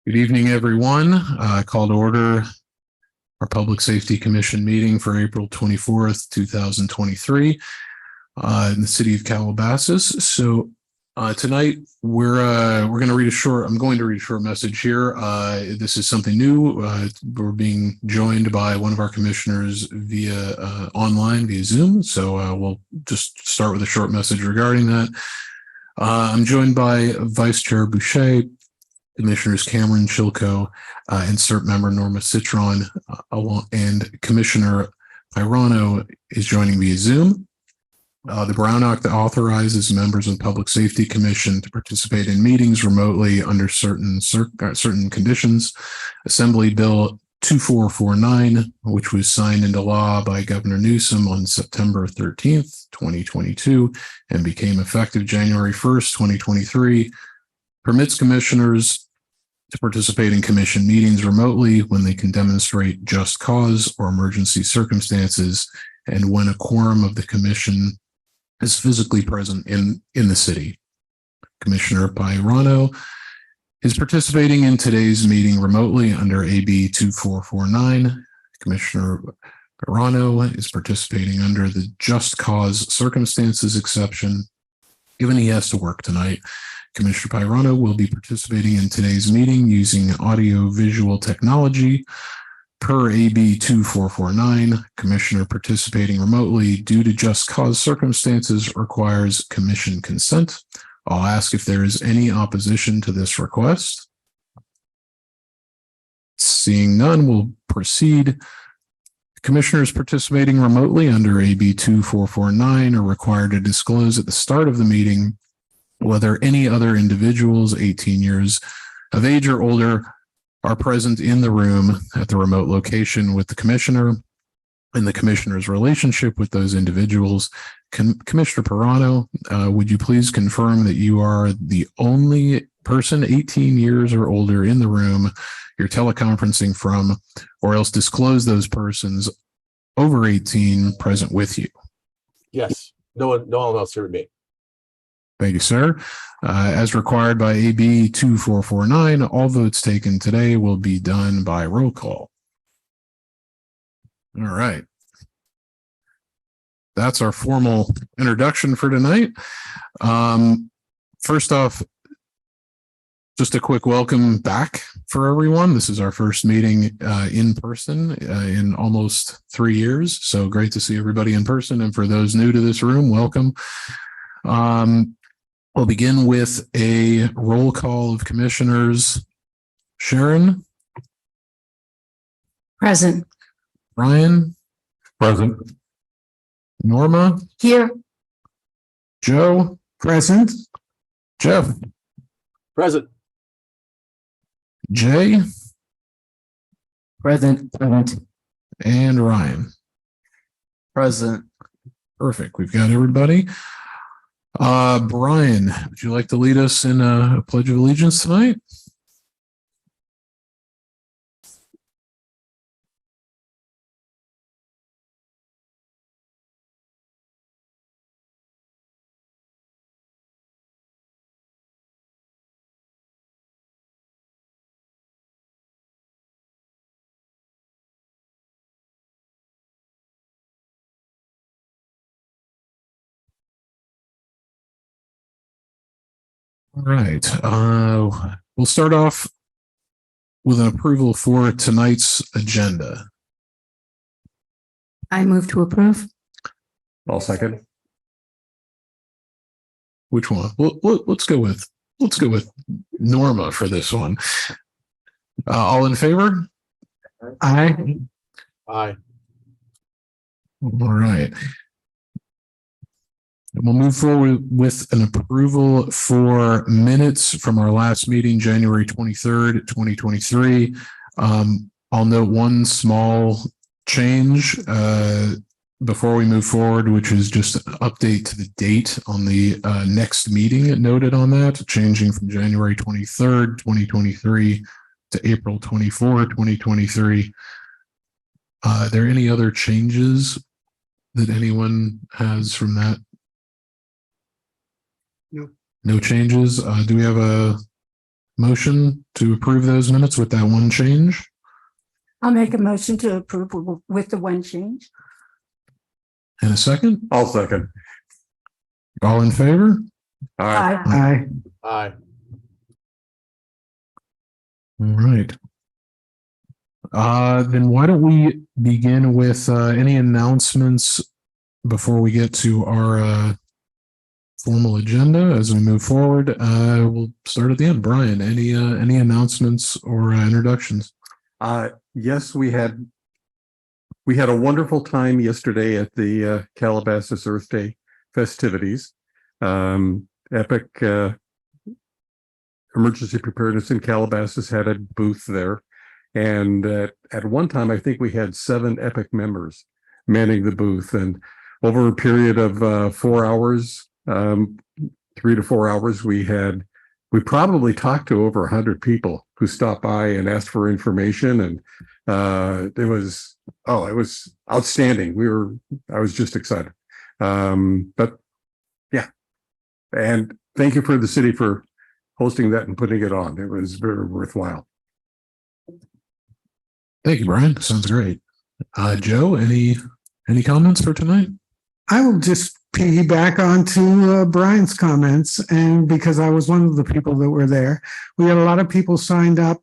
Good evening, everyone. Call to order our Public Safety Commission meeting for April 24th, 2023 in the city of Calabasas. So tonight we're going to read I'm going to read a short message here. This is something new. We're being joined by one of our commissioners via online via Zoom. So we'll just start with a short message regarding that. I'm joined by Vice Chair Boucher, Commissioners Cameron Chilco, and CERT member Norma Citron, and Commissioner Pirano is joining via Zoom. The Brown Act authorizes members of the Public Safety Commission to participate in meetings remotely under certain conditions. Assembly Bill 2449, which was signed into law by Governor Newsom on September 13th, 2022, and became effective January 1st, 2023, permits commissioners to participate in commission meetings remotely when they can demonstrate just cause or emergency circumstances, and when a quorum of the commission is physically present in the city. Commissioner Pirano is participating in today's meeting remotely under AB 2449. Commissioner Pirano is participating under the just cause circumstances exception, given he has to work tonight. Commissioner Pirano will be participating in today's meeting using audio-visual technology per AB 2449. Commissioner participating remotely due to just cause circumstances requires commission consent. I'll ask if there is any opposition to this request. Seeing none, we'll proceed. Commissioners participating remotely under AB 2449 are required to disclose at the start of the meeting whether any other individuals 18 years of age or older are present in the room at the remote location with the commissioner and the commissioner's relationship with those individuals. Commissioner Pirano, would you please confirm that you are the only person 18 years or older in the room you're teleconferencing from, or else disclose those persons over 18 present with you? Yes, no one else heard me. Thank you, sir. As required by AB 2449, all votes taken today will be done by roll call. All right. That's our formal introduction for tonight. First off, just a quick welcome back for everyone. This is our first meeting in person in almost 3 years. So great to see everybody in person. And for those new to this room, welcome. We'll begin with a roll call of commissioners. Sharon? Present. Brian? Present. Norma? Here. Joe? Present. Jeff? Present. Jay? Present. And Ryan? Present. Perfect. We've got everybody. Brian, would you like to lead us in a Pledge of Allegiance tonight? All right. We'll start off with an approval for tonight's agenda. I move to approve. I'll second. Which one? Let's go with Norma for this one. All in favor? Aye. Aye. All right. We'll move forward with an approval for minutes from our last meeting, January 23rd, 2023. I'll note one small change before we move forward, which is just an update to the date on the next meeting noted on that, changing from January 23rd, 2023 to April 24, 2023. Are there any other changes that anyone has from that? No changes. Do we have a motion to approve those minutes with that one change? I'll make a motion to approve with the one change. And a second? I'll second. All in favor? Aye. Aye. Aye. All right. Then why don't we begin with any announcements before we get to our formal agenda as we move forward? We'll start at the end. Brian, any announcements or introductions? Yes, we had a wonderful time yesterday at the Calabasas Earth Day festivities. Epic Emergency Preparedness in Calabasas had a booth there. And at one time, I think we had 7 Epic members manning the booth. And over a period of 4 hours, 3 to 4 hours, we probably talked to over 100 people who stopped by and asked for information. And it was outstanding. I was just excited. But yeah. And thank you for the city for hosting that and putting it on. It was very worthwhile. Thank you, Brian. Sounds great. Joe, any comments for tonight? I will just piggyback onto Brian's comments, and because I was one of the people that were there, we had a lot of people signed up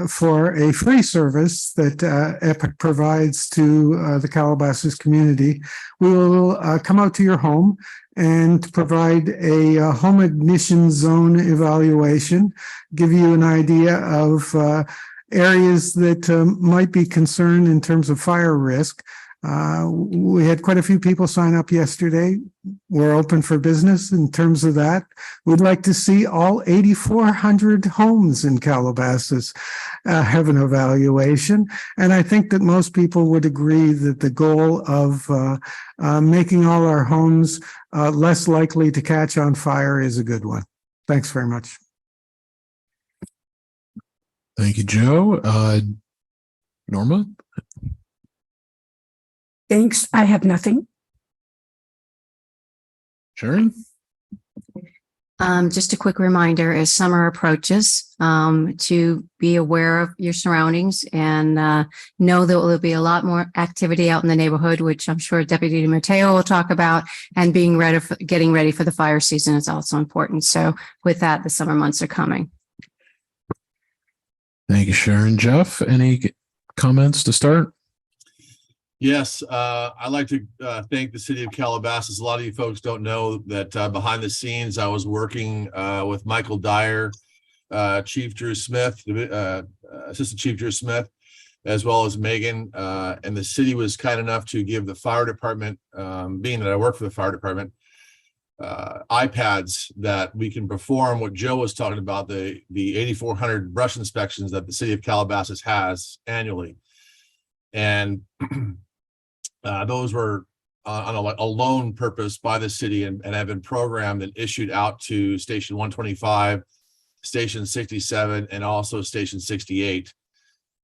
for a free service that Epic provides to the Calabasas community. We will come out to your home and provide a home ignition zone evaluation, give you an idea of areas that might be concerned in terms of fire risk. We had quite a few people sign up yesterday. We're open for business in terms of that. We'd like to see all 8,400 homes in Calabasas have an evaluation. And I think that most people would agree that the goal of making all our homes less likely to catch on fire is a good one. Thanks very much. Thank you, Joe. Norma? Thanks. I have nothing. Sharon? Just a quick reminder as summer approaches, to be aware of your surroundings and know that there will be a lot more activity out in the neighborhood, which I'm sure Deputy Mateo will talk about, and getting ready for the fire season is also important. So with that, the summer months are coming. Thank you, Sharon. Jeff, any comments to start? Yes, I'd like to thank the city of Calabasas. A lot of you folks don't know that behind the scenes, I was working with Michael Dyer, Chief Drew Smith, Assistant Chief Drew Smith, as well as Megan. And the city was kind enough to give the fire department, being that I work for the fire department, iPads that we can perform what Joe was talking about, the 8,400 brush inspections that the city of Calabasas has annually. And those were on a loan purpose by the city and have been programmed and issued out to Station 125, Station 67, and also Station 68.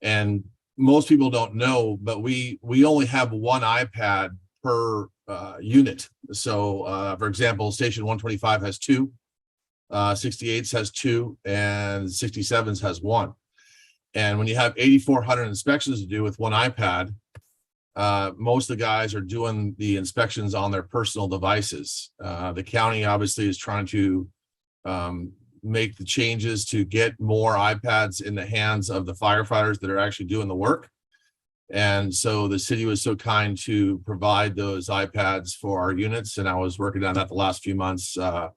And most people don't know, but we only have one iPad per unit. So, for example, Station 125 has 2, 68 has 2, and 67 has 1. And when you have 8,400 inspections to do with one iPad, most of the guys are doing the inspections on their personal devices. The county obviously is trying to make the changes to get more iPads in the hands of the firefighters that are actually doing the work. And so the city was so kind to provide those iPads for our units. And I was working on that the last few months, kind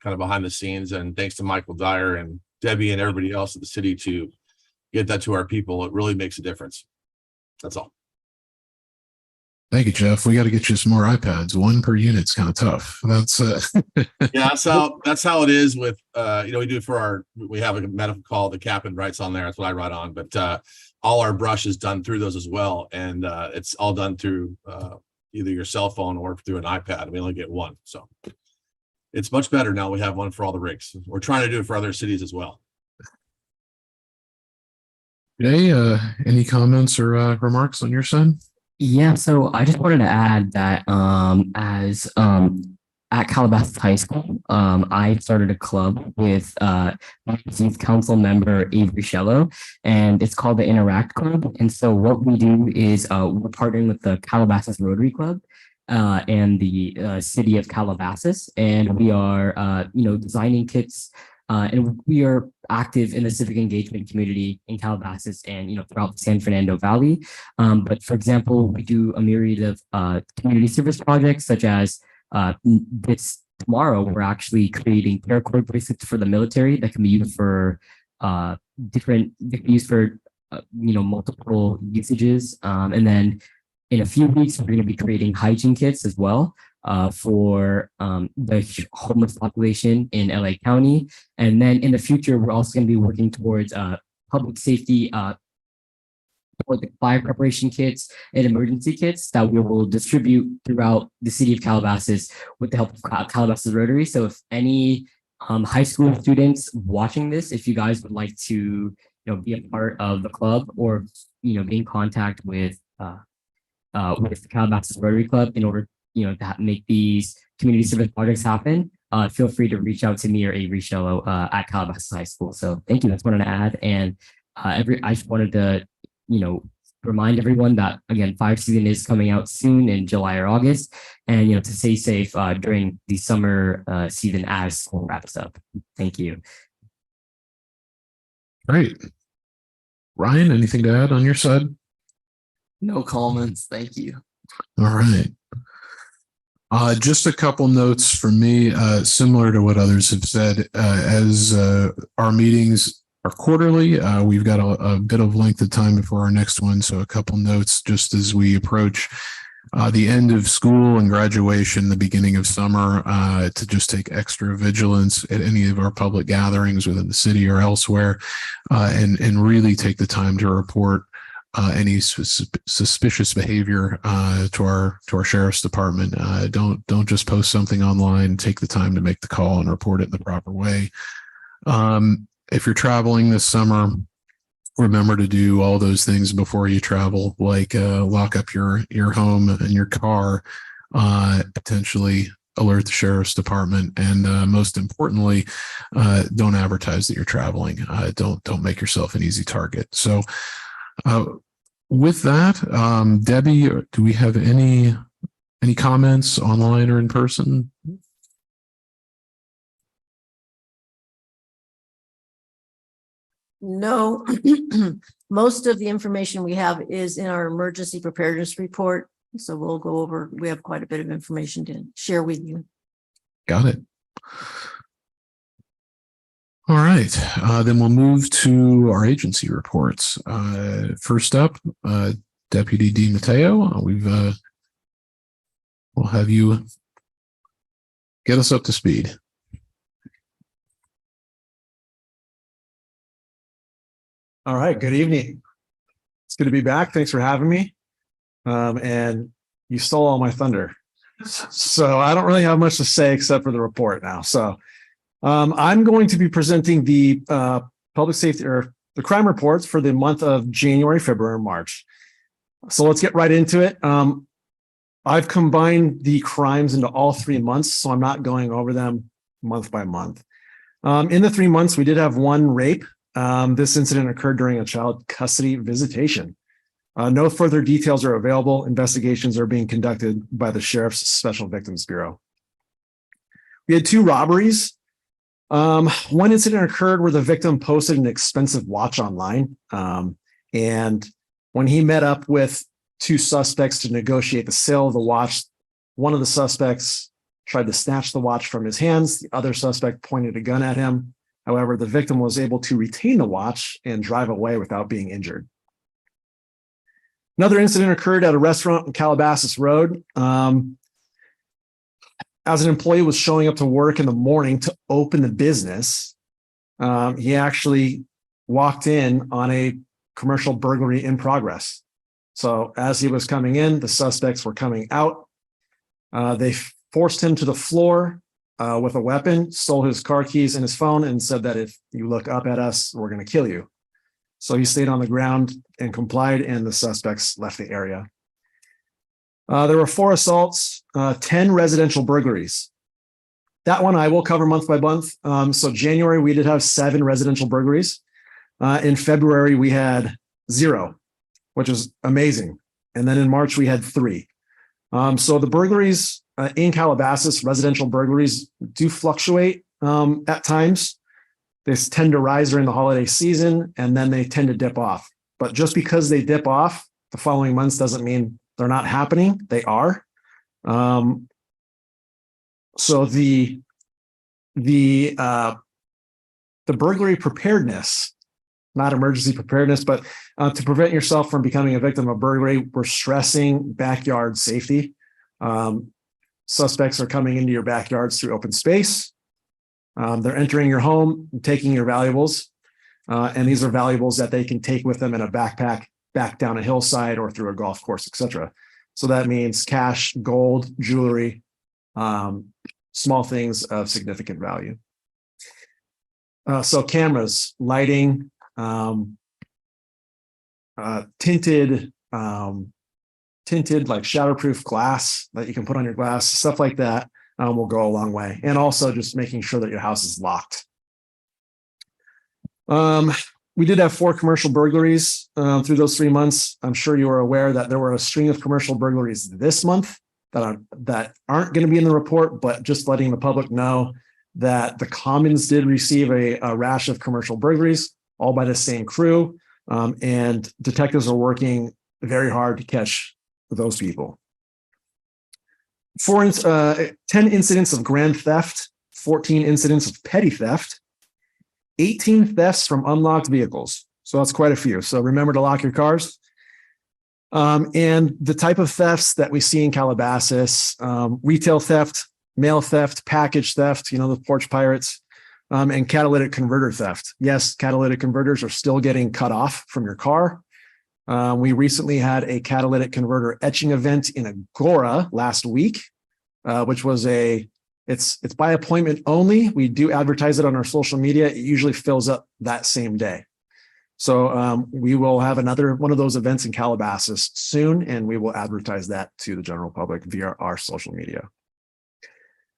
of behind the scenes. And thanks to Michael Dyer and Debbie and everybody else at the city to get that to our people. It really makes a difference. That's all. Thank you, Jeff. We got to get you some more iPads. One per unit's kind of tough. That's Yeah, that's how it is with we do it for we have a medical call, the captain writes on there. That's what I write on, but all our brush is done through those as well. And it's all done through either your cell phone or through an iPad. We only get one. So it's much better now. We have one for all the rigs. We're trying to do it for other cities as well. Jay, any comments or remarks on your side? Yeah, so I just wanted to add that as at Calabasas High School, I started a club with youth council member Avery Shello, and it's called the Interact Club. And so what we do is we're partnering with the Calabasas Rotary Club and the city of Calabasas, and we are designing kits. And we are active in the civic engagement community in Calabasas and throughout the San Fernando Valley. But for example, we do a myriad of community service projects, such as this tomorrow, we're actually creating paracord bracelets for the military that can be used for multiple usages. And then in a few weeks, we're going to be creating hygiene kits as well for the homeless population in LA County. And then in the future, we're also going to be working towards public safety for the fire preparation kits and emergency kits that we will distribute throughout the city of Calabasas with the help of Calabasas Rotary. So if any high school students watching this, if you guys would like to be a part of the club or be in contact with the Calabasas Rotary Club in order to make these community service projects happen, feel free to reach out to me or Avery Shello at Calabasas High School. So thank you. That's what I wanted to add. And I just wanted to remind everyone that, again, fire season is coming out soon in July or August, and to stay safe during the summer season as school wraps up. Thank you. Great. Ryan, anything to add on your side? No comments. Thank you. All right. Just a couple notes from me, similar to what others have said. As our meetings are quarterly, we've got a bit of length of time before our next one. So a couple notes just as we approach the end of school and graduation, the beginning of summer, to just take extra vigilance at any of our public gatherings within the city or elsewhere, and really take the time to report any suspicious behavior to our sheriff's department. Don't just post something online. Take the time to make the call and report it in the proper way. If you're traveling this summer, remember to do all those things before you travel, like lock up your home and your car, potentially alert the sheriff's department, and most importantly, don't advertise that you're traveling. Don't make yourself an easy target. So with that, Debbie, do we have any comments online or in person? No, most of the information we have is in our emergency preparedness report. So we'll go over, we have quite a bit of information to share with you. Got it. All right, then we'll move to our agency reports. First up, Deputy D. Mateo, we'll have you get us up to speed. All right, good evening. It's good to be back. Thanks for having me. And you stole all my thunder. So I don't really have much to say except for the report now. So I'm going to be presenting the public safety or the crime reports for the month of January, February, and March. So let's get right into it. I've combined the crimes into all 3 months, so I'm not going over them month by month. In the 3 months, we did have one rape. This incident occurred during a child custody visitation. No further details are available. Investigations are being conducted by the Sheriff's Special Victims Bureau. We had 2 robberies. One incident occurred where the victim posted an expensive watch online. And when he met up with 2 suspects to negotiate the sale of the watch, one of the suspects tried to snatch the watch from his hands. The other suspect pointed a gun at him. However, the victim was able to retain the watch and drive away without being injured. Another incident occurred at a restaurant on Calabasas Road. As an employee was showing up to work in the morning to open the business, he actually walked in on a commercial burglary in progress. So as he was coming in, the suspects were coming out. They forced him to the floor with a weapon, stole his car keys and his phone, and said that if you look up at us, we're going to kill you. So he stayed on the ground and complied, and the suspects left the area. There were 4 assaults, 10 residential burglaries. That one I will cover month by month. So January, we did have 7 residential burglaries. In February, we had 0, which is amazing. And then in March, we had 3. So the burglaries in Calabasas, residential burglaries do fluctuate at times. They tend to rise during the holiday season, and then they tend to dip off. But just because they dip off the following months doesn't mean they're not happening. They are. So the burglary preparedness, not emergency preparedness, but to prevent yourself from becoming a victim of burglary, we're stressing backyard safety. Suspects are coming into your backyards through open space. They're entering your home, taking your valuables, and these are valuables that they can take with them in a backpack back down a hillside or through a golf course, etc. So that means cash, gold, jewelry, small things of significant value. So cameras, lighting, tinted like shatterproof glass that you can put on your glass, stuff like that will go a long way. And also just making sure that your house is locked. We did have 4 commercial burglaries through those 3 months. I'm sure you are aware that there were a string of commercial burglaries this month that aren't going to be in the report, but just letting the public know that the Commons did receive a rash of commercial burglaries, all by the same crew, and detectives are working very hard to catch those people. 10 incidents of grand theft, 14 incidents of petty theft, 18 thefts from unlocked vehicles. So that's quite a few. So remember to lock your cars. And the type of thefts that we see in Calabasas, retail theft, mail theft, package theft, the porch pirates, and catalytic converter theft. Yes, catalytic converters are still getting cut off from your car. We recently had a catalytic converter etching event in Agora last week, which was it's by appointment only. We do advertise it on our social media. It usually fills up that same day. So we will have another one of those events in Calabasas soon, and we will advertise that to the general public via our social media.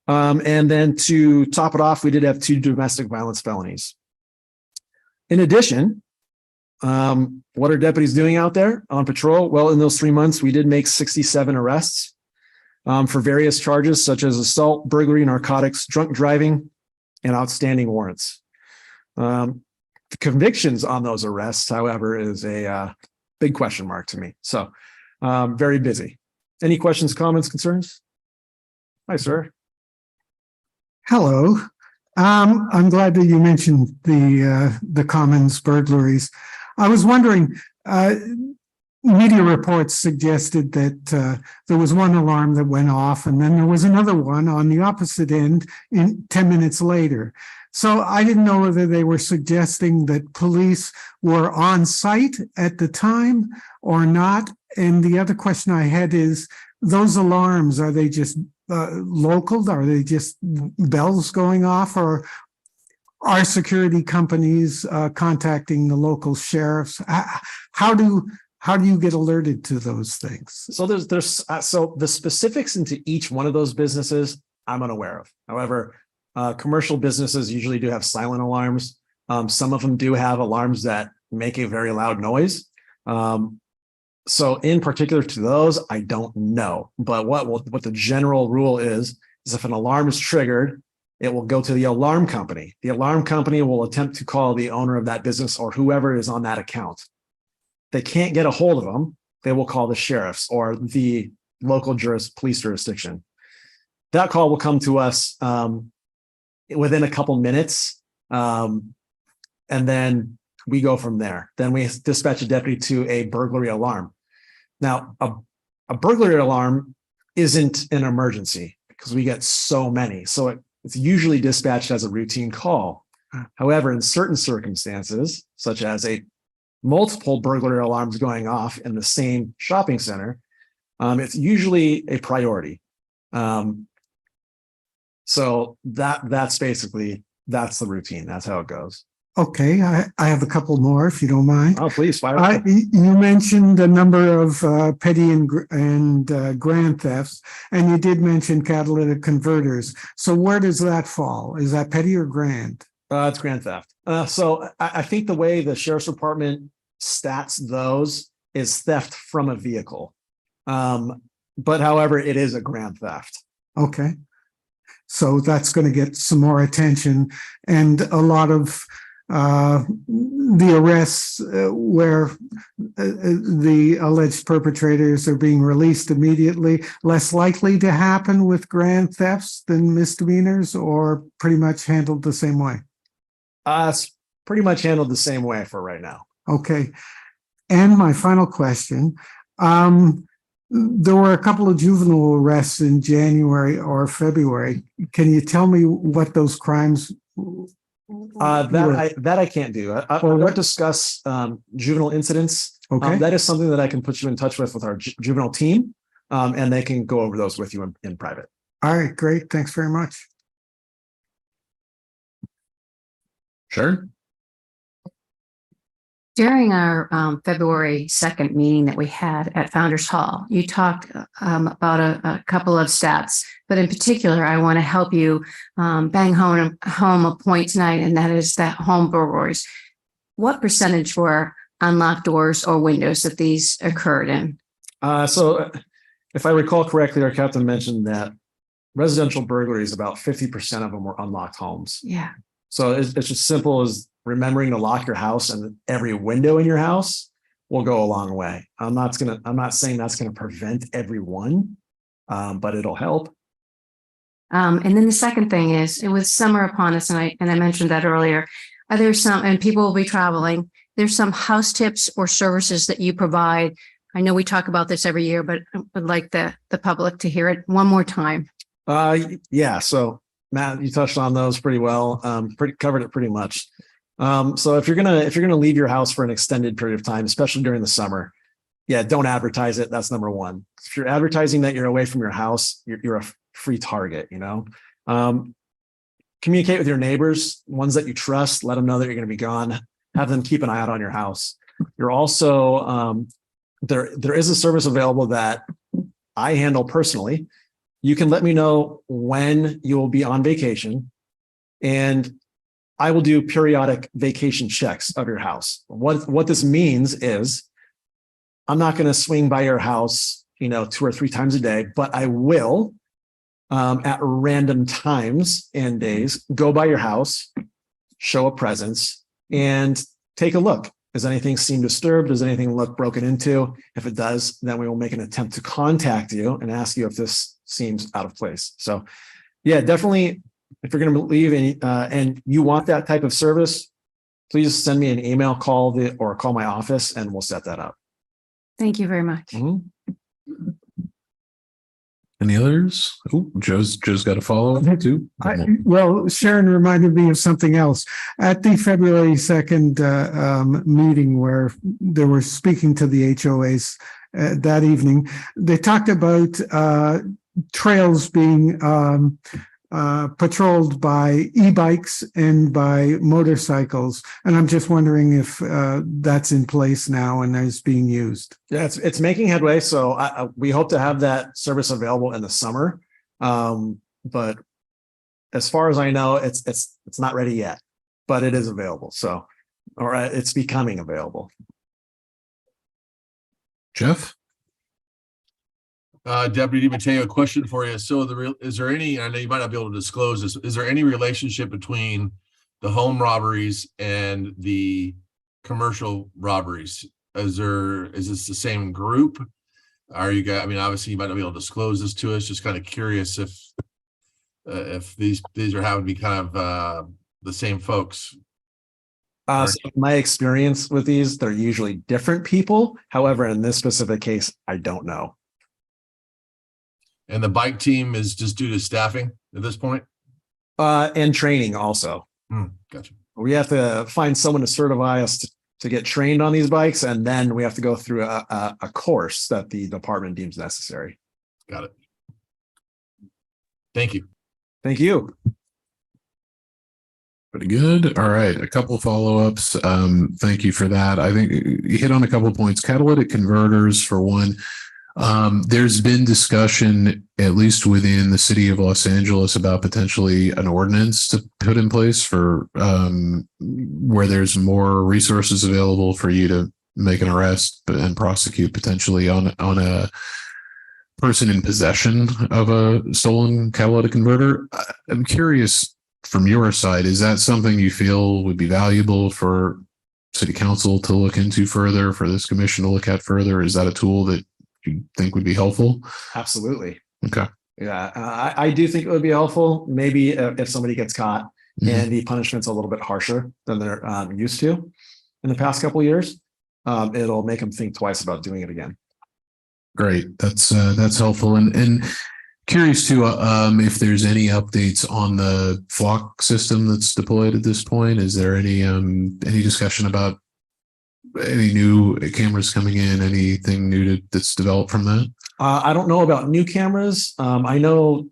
And then to top it off, we did have 2 domestic violence felonies. In addition, what are deputies doing out there on patrol? Well, in those 3 months, we did make 67 arrests for various charges such as assault, burglary, narcotics, drunk driving, and outstanding warrants. The convictions on those arrests, however, is a big question mark to me. So very busy. Any questions, comments, concerns? Hi, sir. Hello. I'm glad that you mentioned the Commons burglaries. I was wondering, media reports suggested that there was one alarm that went off, and then there was another one on the opposite end 10 minutes later. So I didn't know whether they were suggesting that police were on site at the time or not. And the other question I had is, those alarms, are they just local? Are they just bells going off, or are security companies contacting the local sheriffs? How do you get alerted to those things? So so the specifics into each one of those businesses I'm unaware of. However, commercial businesses usually do have silent alarms. Some of them do have alarms that make a very loud noise. So in particular to those, I don't know. But what the general rule is if an alarm is triggered, it will go to the alarm company. The alarm company will attempt to call the owner of that business or whoever is on that account. They can't get a hold of them. They will call the sheriffs or the local police jurisdiction. That call will come to us within a couple minutes. And then we go from there. Then we dispatch a deputy to a burglary alarm. Now, a burglary alarm isn't an emergency because we get so many. So it's usually dispatched as a routine call. However, in certain circumstances, such as multiple burglary alarms going off in the same shopping center, it's usually a priority. So that's the routine. That's how it goes. Okay, I have a couple more if you don't mind. Oh, please fire away. You mentioned a number of petty and grand thefts, and you did mention catalytic converters. So where does that fall? Is that petty or grand? It's grand theft. So I think the way the sheriff's department stats those is theft from a vehicle. But however, it is a grand theft. Okay. So that's going to get some more attention, and a lot of the arrests where the alleged perpetrators are being released immediately, less likely to happen with grand thefts than misdemeanors, or pretty much handled the same way? It's pretty much handled the same way for right now. Okay. And my final question, there were a couple of juvenile arrests in January or February. Can you tell me what those crimes That I can't do. I won't discuss juvenile incidents. Okay. That is something that I can put you in touch with our juvenile team, and they can go over those with you in private. All right, great. Thanks very much. Sure. During our February 2nd meeting that we had at Founders Hall, you talked about a couple of stats, but in particular, I want to help you bang home a point tonight, and that is that home burglaries. What percentage were unlocked doors or windows that these occurred in? So if I recall correctly, our captain mentioned that residential burglaries, about 50% of them were unlocked homes. Yeah. So it's just simple as remembering to lock your house, and every window in your house will go a long way. I'm not saying that's going to prevent everyone, but it'll help. And then the second thing is, with summer upon us, and I mentioned that earlier, are there some, and people will be traveling, there's some house tips or services that you provide. I know we talk about this every year, but I would like the public to hear it one more time. Yeah. So Matt, you touched on those pretty well. Covered it pretty much. So if you're gonna leave your house for an extended period of time, especially during the summer, yeah, don't advertise it. That's number one. If you're advertising that you're away from your house, you're a free target. Communicate with your neighbors, ones that you trust. Let them know that you're going to be gone. Have them keep an eye out on your house. You're also there is a service available that I handle personally. You can let me know when you will be on vacation, and I will do periodic vacation checks of your house. What this means is I'm not going to swing by your house, 2 or 3 times a day, but I will at random times and days go by your house, show a presence, and take a look. Does anything seem disturbed? Does anything look broken into? If it does, then we will make an attempt to contact you and ask you if this seems out of place. So yeah, definitely, if you're going to leave and you want that type of service, please send me an email, call my office, and we'll set that up. Thank you very much. Mhm. Any others? Oh, Joe's got a follow up too. Well, Sharon reminded me of something else. At the February 2nd meeting where they were speaking to the HOAs that evening, they talked about trails being patrolled by e-bikes and by motorcycles. And I'm just wondering if that's in place now and is being used. Yeah, it's making headway. So we hope to have that service available in the summer. But as far as I know, it's not ready yet, but it is available. So, or it's becoming available. Jeff? Deputy Mateo, question for you. So is there any, I know you might not be able to disclose this, is there any relationship between the home robberies and the commercial robberies? Is this the same group? Are you guys, I mean, obviously you might not be able to disclose this to us, just kind of curious if these are having to be kind of the same folks. So my experience with these, they're usually different people. However, in this specific case, I don't know. And the bike team is just due to staffing at this point? And training also. Gotcha. We have to find someone to certify us to get trained on these bikes, and then we have to go through a course that the department deems necessary. Got it. Thank you. Thank you. Pretty good. All right. A couple follow-ups. Thank you for that. I think you hit on a couple of points. Catalytic converters, for one. There's been discussion, at least within the city of Los Angeles, about potentially an ordinance to put in place for where there's more resources available for you to make an arrest and prosecute potentially on a person in possession of a stolen catalytic converter. I'm curious, from your side, is that something you feel would be valuable for city council to look into further, for this commission to look at further? Is that a tool that you think would be helpful? Absolutely. Okay. Yeah, I do think it would be helpful. Maybe if somebody gets caught and the punishment's a little bit harsher than they're used to in the past couple of years, it'll make them think twice about doing it again. Great. That's helpful. And curious too, if there's any updates on the flock system that's deployed at this point. Is there any discussion about any new cameras coming in, anything new that's developed from that? I don't know about new cameras. I know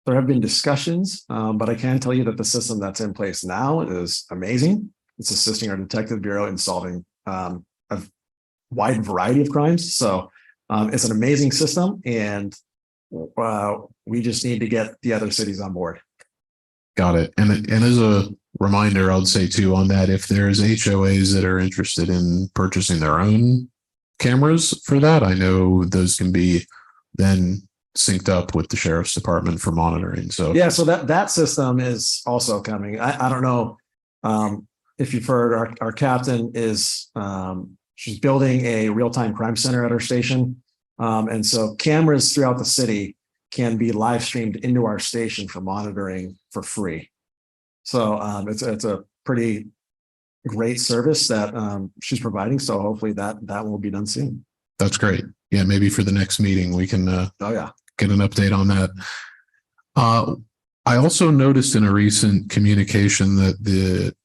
there have been discussions, but I can tell you that the system that's in place now is amazing. It's assisting our detective bureau in solving a wide variety of crimes. So it's an amazing system, and we just need to get the other cities on board. Got it. And as a reminder, I would say too on that, if there's HOAs that are interested in purchasing their own cameras for that, I know those can be then synced up with the sheriff's department for monitoring. So yeah, so that system is also coming. I don't know if you've heard, our captain is she's building a real-time crime center at our station. And so cameras throughout the city can be live streamed into our station for monitoring for free. So it's a pretty great service that she's providing. So hopefully that will be done soon. that's great. Yeah, maybe for the next meeting we can get an update on that. I also noticed in a recent communication that the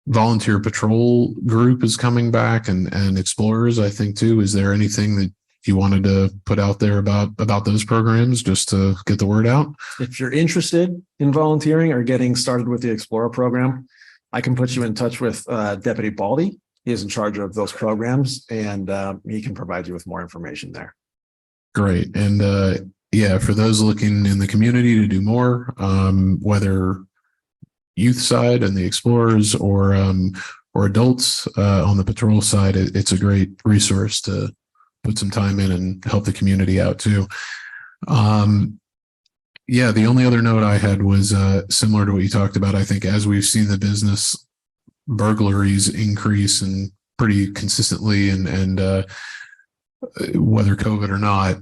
volunteer patrol group is coming back, and explorers, I think too. Is there anything that you wanted to put out there about those programs just to get the word out? If you're interested in volunteering or getting started with the Explorer program, I can put you in touch with Deputy Baldy. He is in charge of those programs, and he can provide you with more information there. Great. And yeah, for those looking in the community to do more, whether youth side and the explorers or adults on the patrol side, it's a great resource to put some time in and help the community out too. Yeah, the only other note I had was similar to what you talked about. I think as we've seen the business burglaries increase and pretty consistently, and whether COVID or not,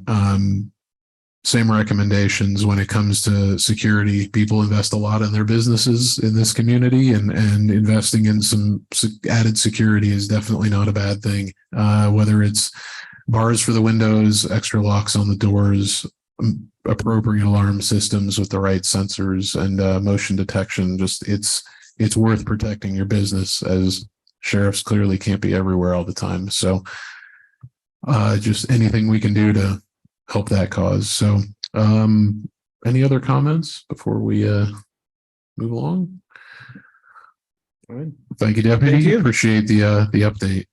same recommendations when it comes to security. People invest a lot in their businesses in this community, and investing in some added security is definitely not a bad thing. Whether it's bars for the windows, extra locks on the doors, appropriate alarm systems with the right sensors, and motion detection. Just it's worth protecting your business, as sheriffs clearly can't be everywhere all the time. So just anything we can do to help that cause. So any other comments before we move along? All right. Thank you, Deputy. Thank you. Appreciate the update.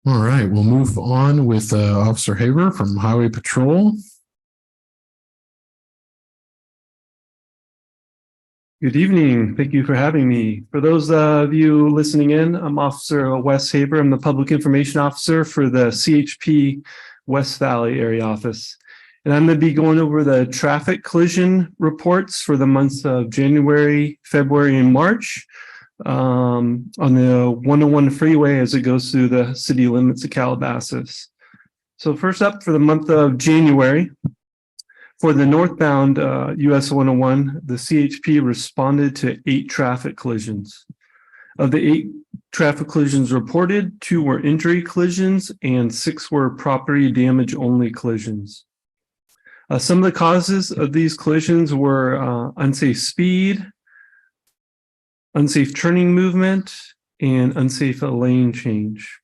All right, we'll move on with Officer Haber from Highway Patrol. Good evening. Thank you for having me. For those of you listening in, I'm Officer Wes Haber. I'm the Public Information Officer for the CHP West Valley Area Office. And I'm going to be going over the traffic collision reports for the months of January, February, and March on the 101 freeway as it goes through the city limits of Calabasas. So first up, for the month of January, for the northbound US 101, the CHP responded to 8 traffic collisions. Of the 8 traffic collisions reported, 2 were injury collisions and 6 were property damage only collisions. Some of the causes of these collisions were unsafe speed, unsafe turning movement, and unsafe lane change.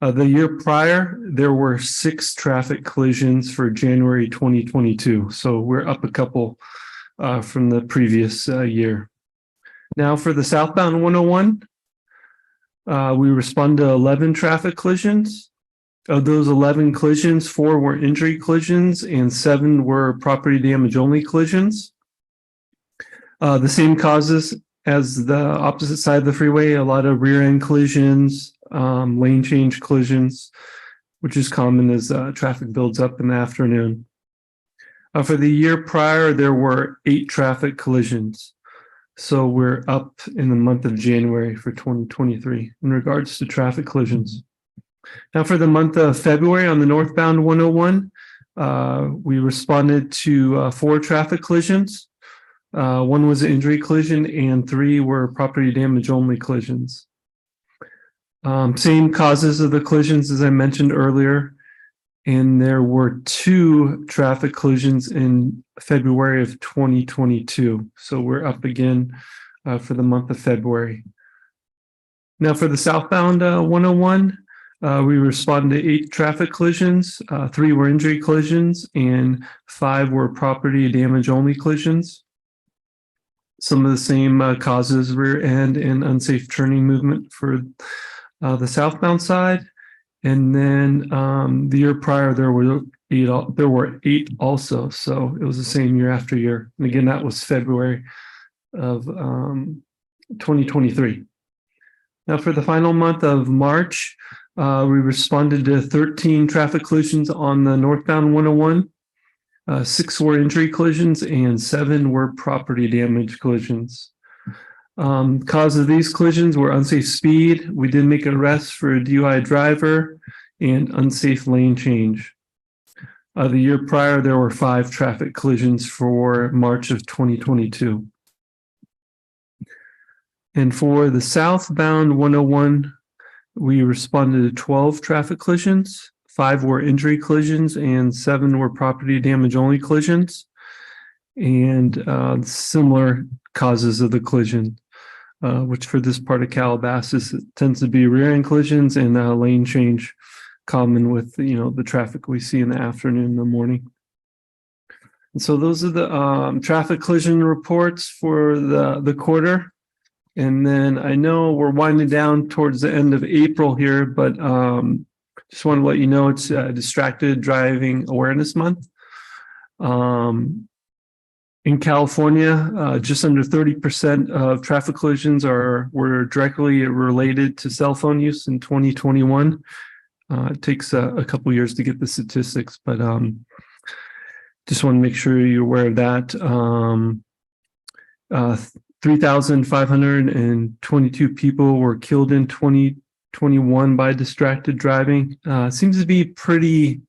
The year prior, there were 6 traffic collisions for January 2022. So we're up a couple from the previous year. Now for the southbound 101, we responded to 11 traffic collisions. Of those 11 collisions, 4 were injury collisions and 7 were property damage only collisions. The same causes as the opposite side of the freeway, a lot of rear end collisions, lane change collisions, which is common as traffic builds up in the afternoon. For the year prior, there were 8 traffic collisions. So we're up in the month of January for 2023 in regards to traffic collisions. Now for the month of February on the northbound 101, we responded to 4 traffic collisions. 1 was an injury collision and 3 were property damage only collisions. Same causes of the collisions as I mentioned earlier. And there were 2 traffic collisions in February of 2022. So we're up again for the month of February. Now for the southbound 101, we responded to 8 traffic collisions. 3 were injury collisions and 5 were property damage only collisions. Some of the same causes, rear end and unsafe turning movement for the southbound side. And then the year prior, there were 8 also. So it was the same year after year. And again, that was February of 2023. Now for the final month of March, we responded to 13 traffic collisions on the northbound 101. 6 were injury collisions and 7 were property damage collisions. Cause of these collisions were unsafe speed. We did make an arrest for a DUI driver and unsafe lane change. The year prior, there were 5 traffic collisions for March of 2022. And for the southbound 101, we responded to 12 traffic collisions. 5 were injury collisions and 7 were property damage only collisions. And similar causes of the collision, which for this part of Calabasas, it tends to be rear end collisions and lane change, common with the traffic we see in the afternoon and the morning. And so those are the traffic collision reports for the quarter. And then I know we're winding down towards the end of April here, but just want to let you know it's Distracted Driving Awareness Month. In California, just under 30% of traffic collisions were directly related to cell phone use in 2021. It takes a couple years to get the statistics, but just want to make sure you're aware of that. 3,522 people were killed in 2021 by distracted driving. Seems to be pretty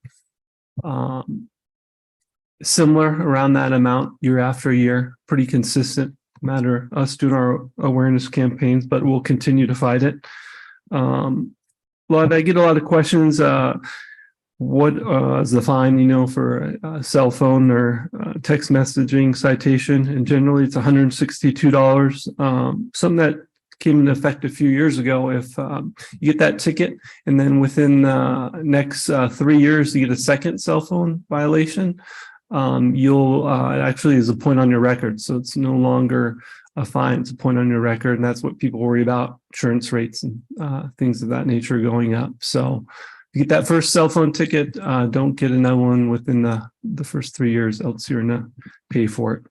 similar around that amount year after year, pretty consistent matter us doing our awareness campaigns, but we'll continue to fight it. I get a lot of questions. What is the fine, for a cell phone or text messaging citation? And generally it's $162. Something that came into effect a few years ago. If you get that ticket and then within the next 3 years you get a second cell phone violation, you'll actually is a point on your record. So it's no longer a fine, it's a point on your record. And that's what people worry about, insurance rates and things of that nature going up. So you get that first cell phone ticket, don't get another one within the first 3 years, else you're gonna pay for it.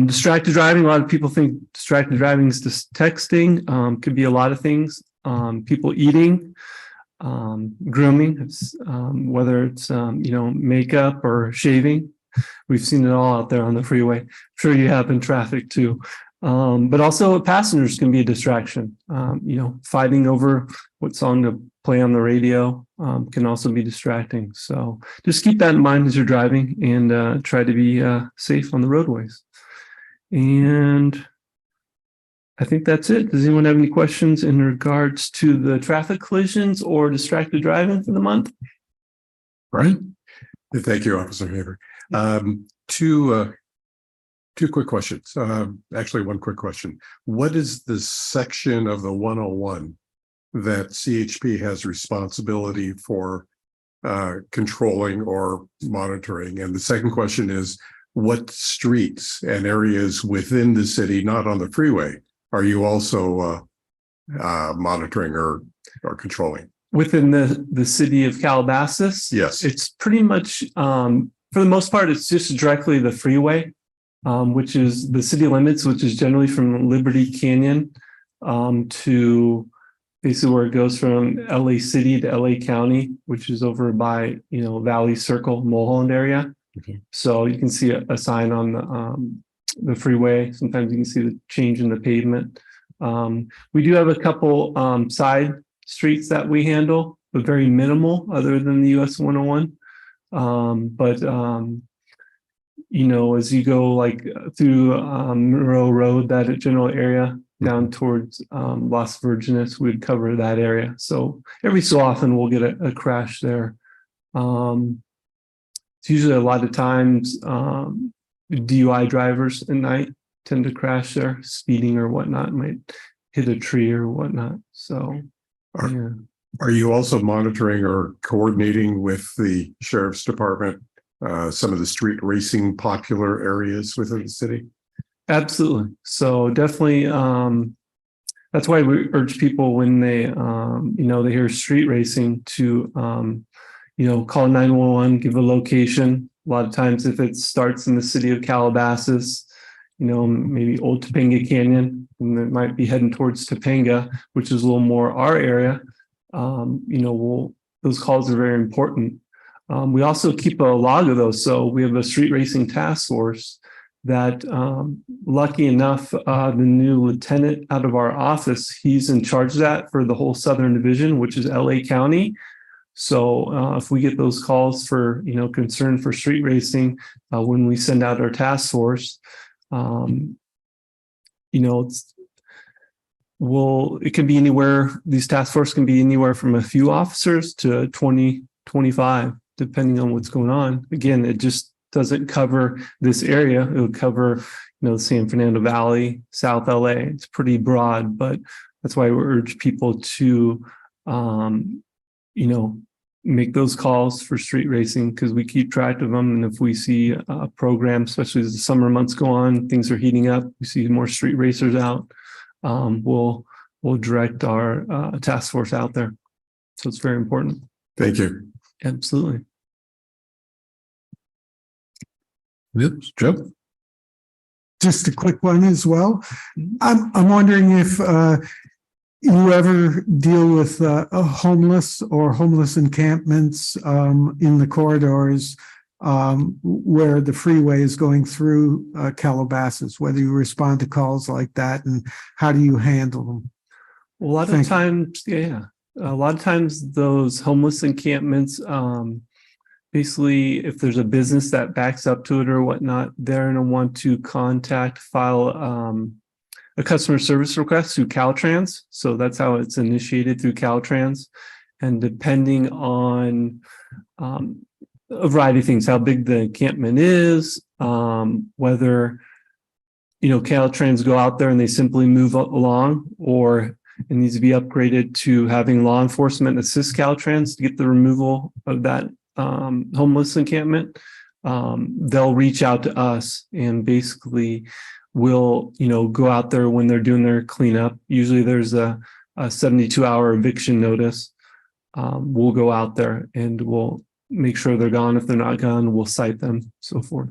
Distracted driving, a lot of people think distracted driving is just texting. Could be a lot of things. People eating, grooming, whether it's makeup or shaving. We've seen it all out there on the freeway. I'm sure you have in traffic too. But also passengers can be a distraction. Fighting over what song to play on the radio can also be distracting. So just keep that in mind as you're driving and try to be safe on the roadways. And I think that's it. Does anyone have any questions in regards to the traffic collisions or distracted driving for the month? Right. Thank you, Officer Haber. Two quick questions. Actually, one quick question. What is the section of the 101 that CHP has responsibility for controlling or monitoring? And the second question is, what streets and areas within the city, not on the freeway, are you also monitoring or controlling? Within the city of Calabasas? Yes. It's pretty much, for the most part, it's just directly the freeway, which is the city limits, which is generally from Liberty Canyon to basically where it goes from LA City to LA County, which is over by, Valley Circle, Mulholland area. Okay. So you can see a sign on the freeway. Sometimes you can see the change in the pavement. We do have a couple side streets that we handle, but very minimal other than the US 101. As you go like through Monroe Road, that general area down towards Las Virgenes, we'd cover that area. So every so often we'll get a crash there. It's usually a lot of times DUI drivers at night tend to crash there, speeding or whatnot, might hit a tree or whatnot. So, yeah. Are you also monitoring or coordinating with the sheriff's department, some of the street racing popular areas within the city? Absolutely. So definitely, that's why we urge people when they, they hear street racing to, call 911, give a location. A lot of times if it starts in the city of Calabasas, maybe Old Topanga Canyon, and it might be heading towards Topanga, which is a little more our area. Those calls are very important. We also keep a log of those. So we have a street racing task force that, lucky enough, the new lieutenant out of our office, he's in charge of that for the whole Southern Division, which is LA County. So if we get those calls for, concern for street racing, when we send out our task force, it can be anywhere, these task force can be anywhere from a few officers to 20, 25, depending on what's going on. Again, it just doesn't cover this area. It would cover, the San Fernando Valley, South LA. It's pretty broad, but that's why we urge people to, make those calls for street racing because we keep track of them. And if we see a program, especially as the summer months go on, things are heating up, we see more street racers out, we'll direct our task force out there. So it's very important. Thank you. Absolutely. Yes, Joe? Just a quick one as well. I'm wondering if you ever deal with homeless or homeless encampments in the corridors where the freeway is going through Calabasas, whether you respond to calls like that and how do you handle them? A lot of times, yeah. A lot of times those homeless encampments, basically, if there's a business that backs up to it or whatnot, they're going to want to file a customer service request through Caltrans. So that's how it's initiated, through Caltrans. And depending on a variety of things, how big the encampment is, whether, Caltrans go out there and they simply move along, or it needs to be upgraded to having law enforcement assist Caltrans to get the removal of that homeless encampment. They'll reach out to us and basically we'll, go out there when they're doing their cleanup. Usually there's a 72-hour eviction notice. We'll go out there and we'll make sure they're gone. If they're not gone, we'll cite them, so forth.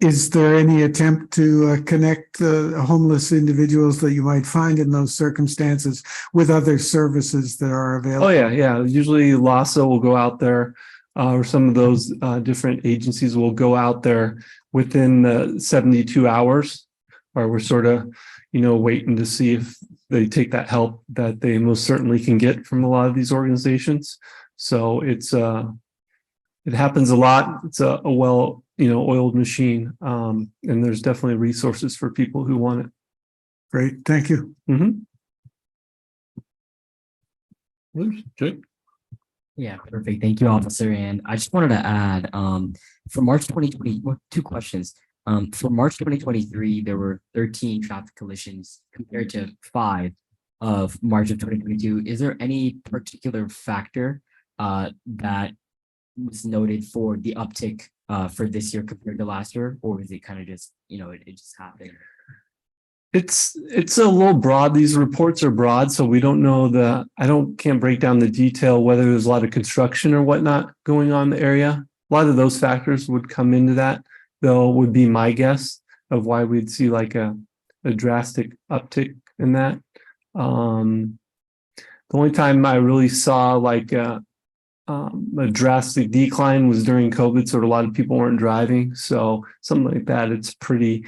Is there any attempt to connect the homeless individuals that you might find in those circumstances with other services that are available? Oh, yeah. Usually LASA will go out there, or some of those different agencies will go out there within the 72 hours, or we're sort of, waiting to see if they take that help that they most certainly can get from a lot of these organizations. So it happens a lot. It's a well, oiled machine. And there's definitely resources for people who want it. Great. Thank you. Mm-hmm. Jake? Yeah, perfect. Thank you, officer. And I just wanted to add, for March 2020, two questions. For March 2023, there were 13 traffic collisions compared to 5 of March of 2022, is there any particular factor that was noted for the uptick for this year compared to last year, or is it kind of just, it just happened? It's a little broad. These reports are broad, so we don't know can't break down the detail whether there's a lot of construction or whatnot going on in the area. A lot of those factors would come into that, though, would be my guess of why we'd see like a drastic uptick in that. The only time I really saw like a drastic decline was during COVID, so a lot of people weren't driving. So something like that, it's pretty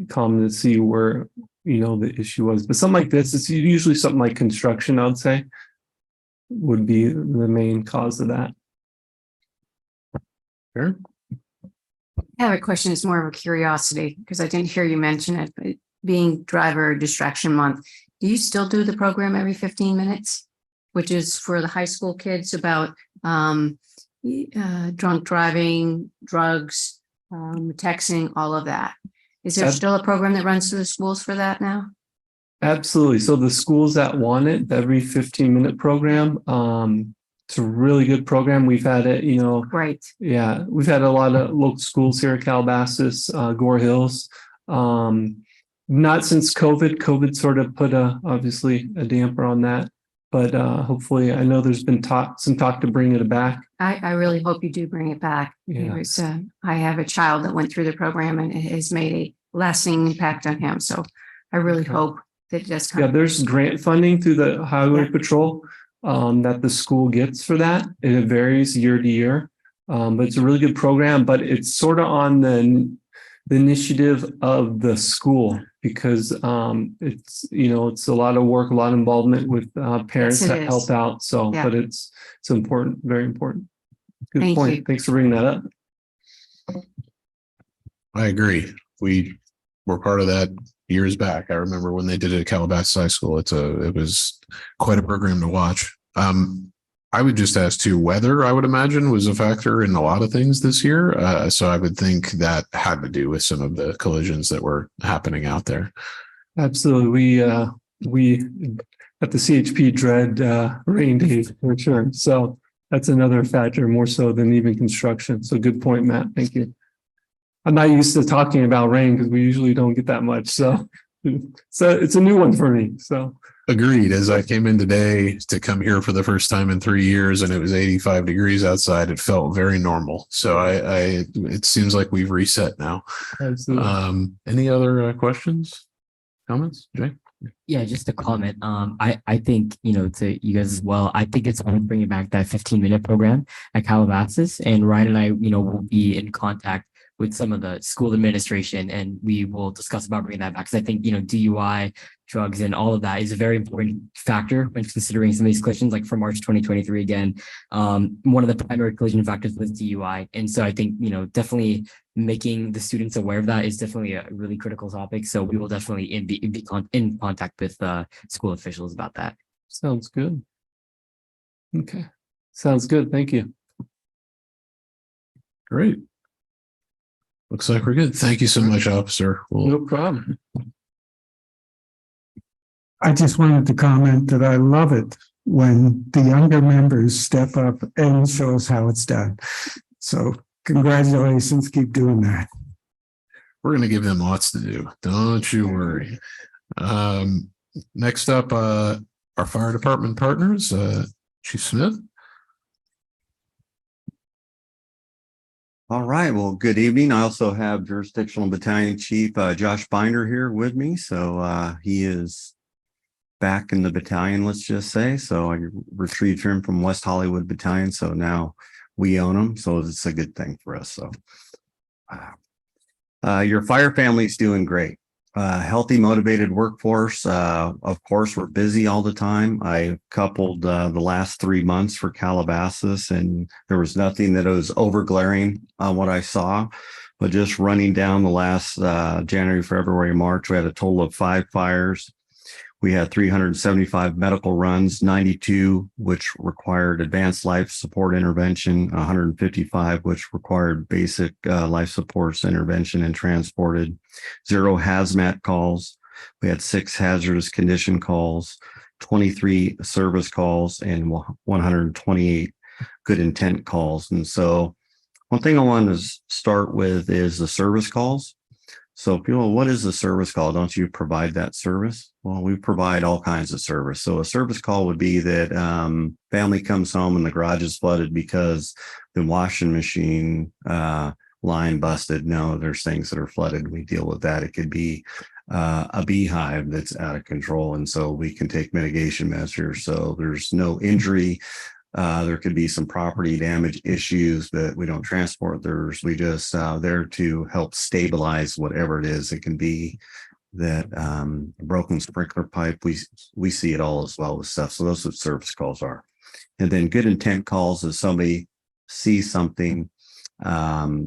common to see where, the issue was. But something like this, it's usually something like construction, I would say, would be the main cause of that. Sure. I have a question. It's more of a curiosity because I didn't hear you mention it, but being Driver Distraction Month, do you still do the program every 15 minutes, which is for the high school kids about drunk driving, drugs, texting, all of that? Is there still a program that runs through the schools for that now? Absolutely. So the schools that want it, every 15-minute program, it's a really good program. We've had it, Right. Yeah, we've had a lot of local schools here at Calabasas, Gore Hills. Not since COVID. COVID sort of put obviously a damper on that, but hopefully, I know there's been some talk to bring it back. I really hope you do bring it back. Yeah. It was, I have a child that went through the program and it has made a lasting impact on him. So I really hope that it does come. Yeah, there's grant funding through the Highway Patrol that the school gets for that. It varies year to year, but it's a really good program. But it's sort of on the initiative of the school because it's a lot of work, a lot of involvement with parents Yes, it that is. help out. So, Yeah. but it's important, very important. Good Thank point. you. Thanks for bringing that up. I agree. We were part of that years back. I remember when they did it at Calabasas High School. It was quite a program to watch. I would just ask too, weather, I would imagine, was a factor in a lot of things this year. So I would think that had to do with some of the collisions that were happening out there. Absolutely. We at the CHP dread rain days for sure. So that's another factor more so than even construction. So good point, Matt. Thank you. I'm not used to talking about rain because we usually don't get that much. So it's a new one for me. So agreed. As I came in today to come here for the first time in 3 years and it was 85 degrees outside, it felt very normal. So it seems like we've reset now. Absolutely. Any other questions, comments, Jay? Yeah, just a comment. I think, to you guys as well, I think it's worth bringing back that 15-minute program at Calabasas, and Ryan and I, will be in contact with some of the school administration, and we will discuss about bringing that back. Because I think, DUI, drugs, and all of that is a very important factor when considering some of these collisions, like for March 2023 again. One of the primary collision factors was DUI. And so I think, definitely making the students aware of that is definitely a really critical topic. So we will definitely be in contact with school officials about that. Sounds good. Okay. Sounds good. Thank you. Great. Looks like we're good. Thank you so much, officer. No problem. I just wanted to comment that I love it when the younger members step up and show us how it's done. So congratulations, keep doing that. We're going to give them lots to do. Don't you worry. Next up, our fire department partners, Chief Smith. All right. Well, good evening. I also have Jurisdictional Battalion Chief Josh Binder here with me. So he is back in the battalion, let's just say. So I retrieved him from West Hollywood Battalion. So now we own him. So it's a good thing for us. So your fire family is doing great. Healthy, motivated workforce. Of course, we're busy all the time. I coupled the last 3 months for Calabasas, and there was nothing that was over glaring on what I saw. But just running down the last January, February, March, we had a total of 5 fires. We had 375 medical runs, 92 which required advanced life support intervention, 155 which required basic life supports intervention and transported, 0 hazmat calls, We had 6 hazardous condition calls, 23 service calls, and 128 good intent calls. And so one thing I wanted to start with is the service calls. So people, what is a service call? Don't you provide that service? Well, we provide all kinds of service. So a service call would be that family comes home and the garage is flooded because the washing machine line busted. No, there's things that are flooded. We deal with that. It could be a beehive that's out of control. And so we can take mitigation measures. So there's no injury. There could be some property damage issues that we don't transport. We just there to help stabilize whatever it is. It can be that broken sprinkler pipe. We see it all as well with stuff. So those are what service calls are. And then good intent calls is somebody sees something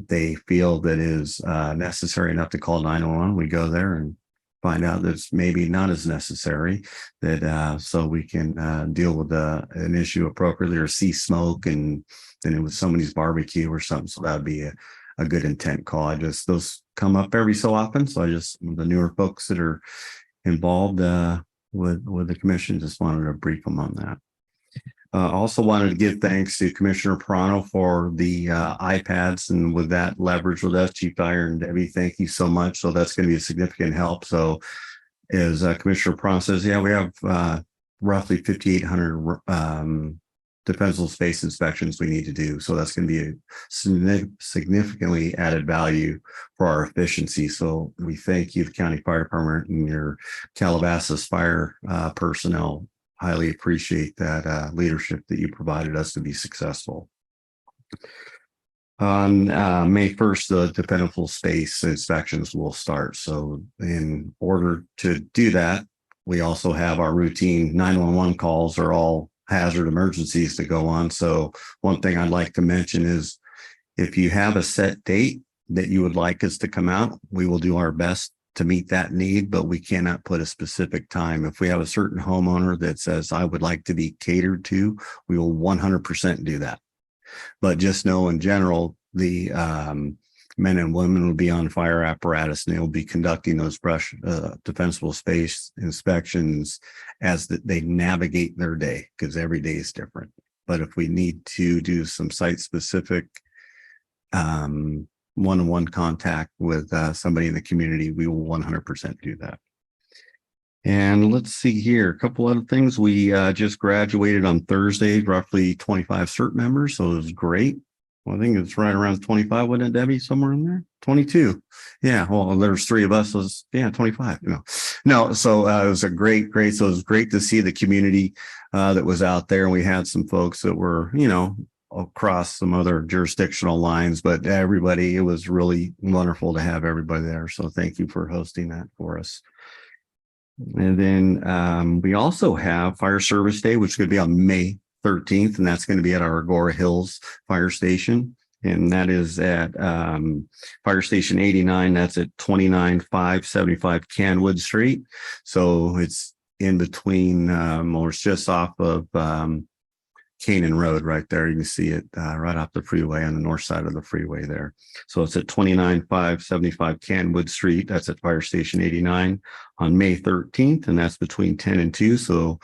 they feel that is necessary enough to call 911. We go there and find out that it's maybe not as necessary, that so we can deal with an issue appropriately, or see smoke and then it was somebody's barbecue or something. So that would be a good intent call. Those come up every so often. So the newer folks that are involved with the commission, just wanted to brief them on that. Also wanted to give thanks to Commissioner Perano for the iPads, and with that leverage with us, Chief Dyer and Debbie, thank you so much. So that's going to be a significant help. So as Commissioner Perano says, yeah, we have roughly 5,800 defensible space inspections we need to do. So that's going to be a significantly added value for our efficiency. So we thank you, the County Fire Department and your Calabasas fire personnel. Highly appreciate that leadership that you provided us to be successful. On May 1st, the dependable space inspections will start. So in order to do that, we also have our routine 911 calls are all hazard emergencies to go on. So one thing I'd like to mention is if you have a set date that you would like us to come out, we will do our best to meet that need, but we cannot put a specific time. If we have a certain homeowner that says, I would like to be catered to, we will 100% do that. But just know in general, the men and women will be on fire apparatus and they'll be conducting those defensible space inspections as they navigate their day, because every day is different. But if we need to do some site specific one-on-one contact with somebody in the community, we will 100% do that. And let's see here, a couple other things. We just graduated on Thursday, roughly 25 CERT members, so it was great. Well, I think it's right around 25, wasn't it, Debbie? Somewhere in there? 22. Yeah, well, there's 3 of us, so 25. No, so it was a great. So it was great to see the community that was out there. And we had some folks that were, across some other jurisdictional lines, but everybody, it was really wonderful to have everybody there. So thank you for hosting that for us. And then we also have Fire Service Day, which is going to be on May 13th, and that's going to be at our Agora Hills Fire Station. And that is at Fire Station 89. That's at 29575 Canwood Street. So it's in between, or it's just off of Canaan Road right there. You can see it right off the freeway on the north side of the freeway there. So it's at 29575 Canwood Street. That's at Fire Station 89 on May 13th, and that's between 10 and 2. So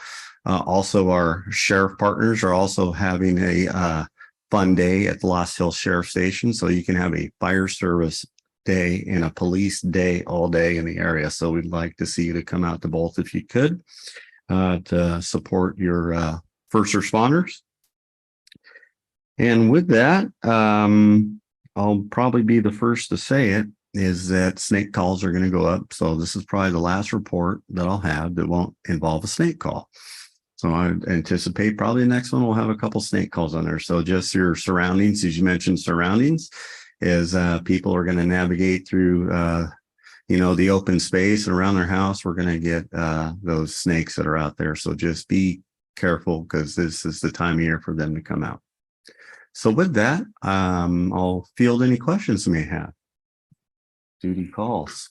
also our sheriff partners are also having a fun day at the Lost Hills Sheriff Station. So you can have a fire service day and a police day all day in the area. So we'd like to see you to come out to both if you could to support your first responders. And with that, I'll probably be the first to say it, is that snake calls are going to go up. So this is probably the last report that I'll have that won't involve a snake call. So I anticipate probably the next one will have a couple snake calls on there. So just your surroundings, as you mentioned, surroundings, is people are going to navigate through, the open space and around their house. We're going to get those snakes that are out there. So just be careful, because this is the time of year for them to come out. So with that, I'll field any questions you may have. Duty calls.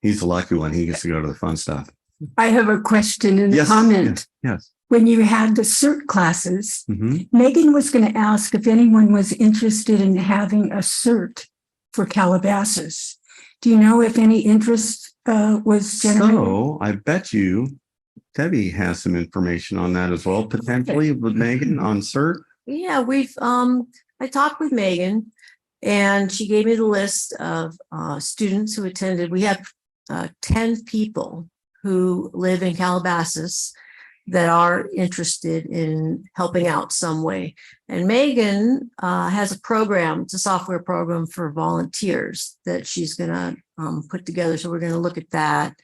He's the lucky one. He gets to go to the fun stuff. I have a question and a comment. Yes. When you had the CERT classes, Mhm. Megan was going to ask if anyone was interested in having a CERT for Calabasas. Do you know if any interest was generated? So I bet you Debbie has some information on that as well, potentially with Megan on CERT. Yeah, I talked with Megan and she gave me the list of students who attended. We have 10 people who live in Calabasas that are interested in helping out some way. And Megan has a program, it's a software program for volunteers that she's gonna put together. So we're gonna look at that.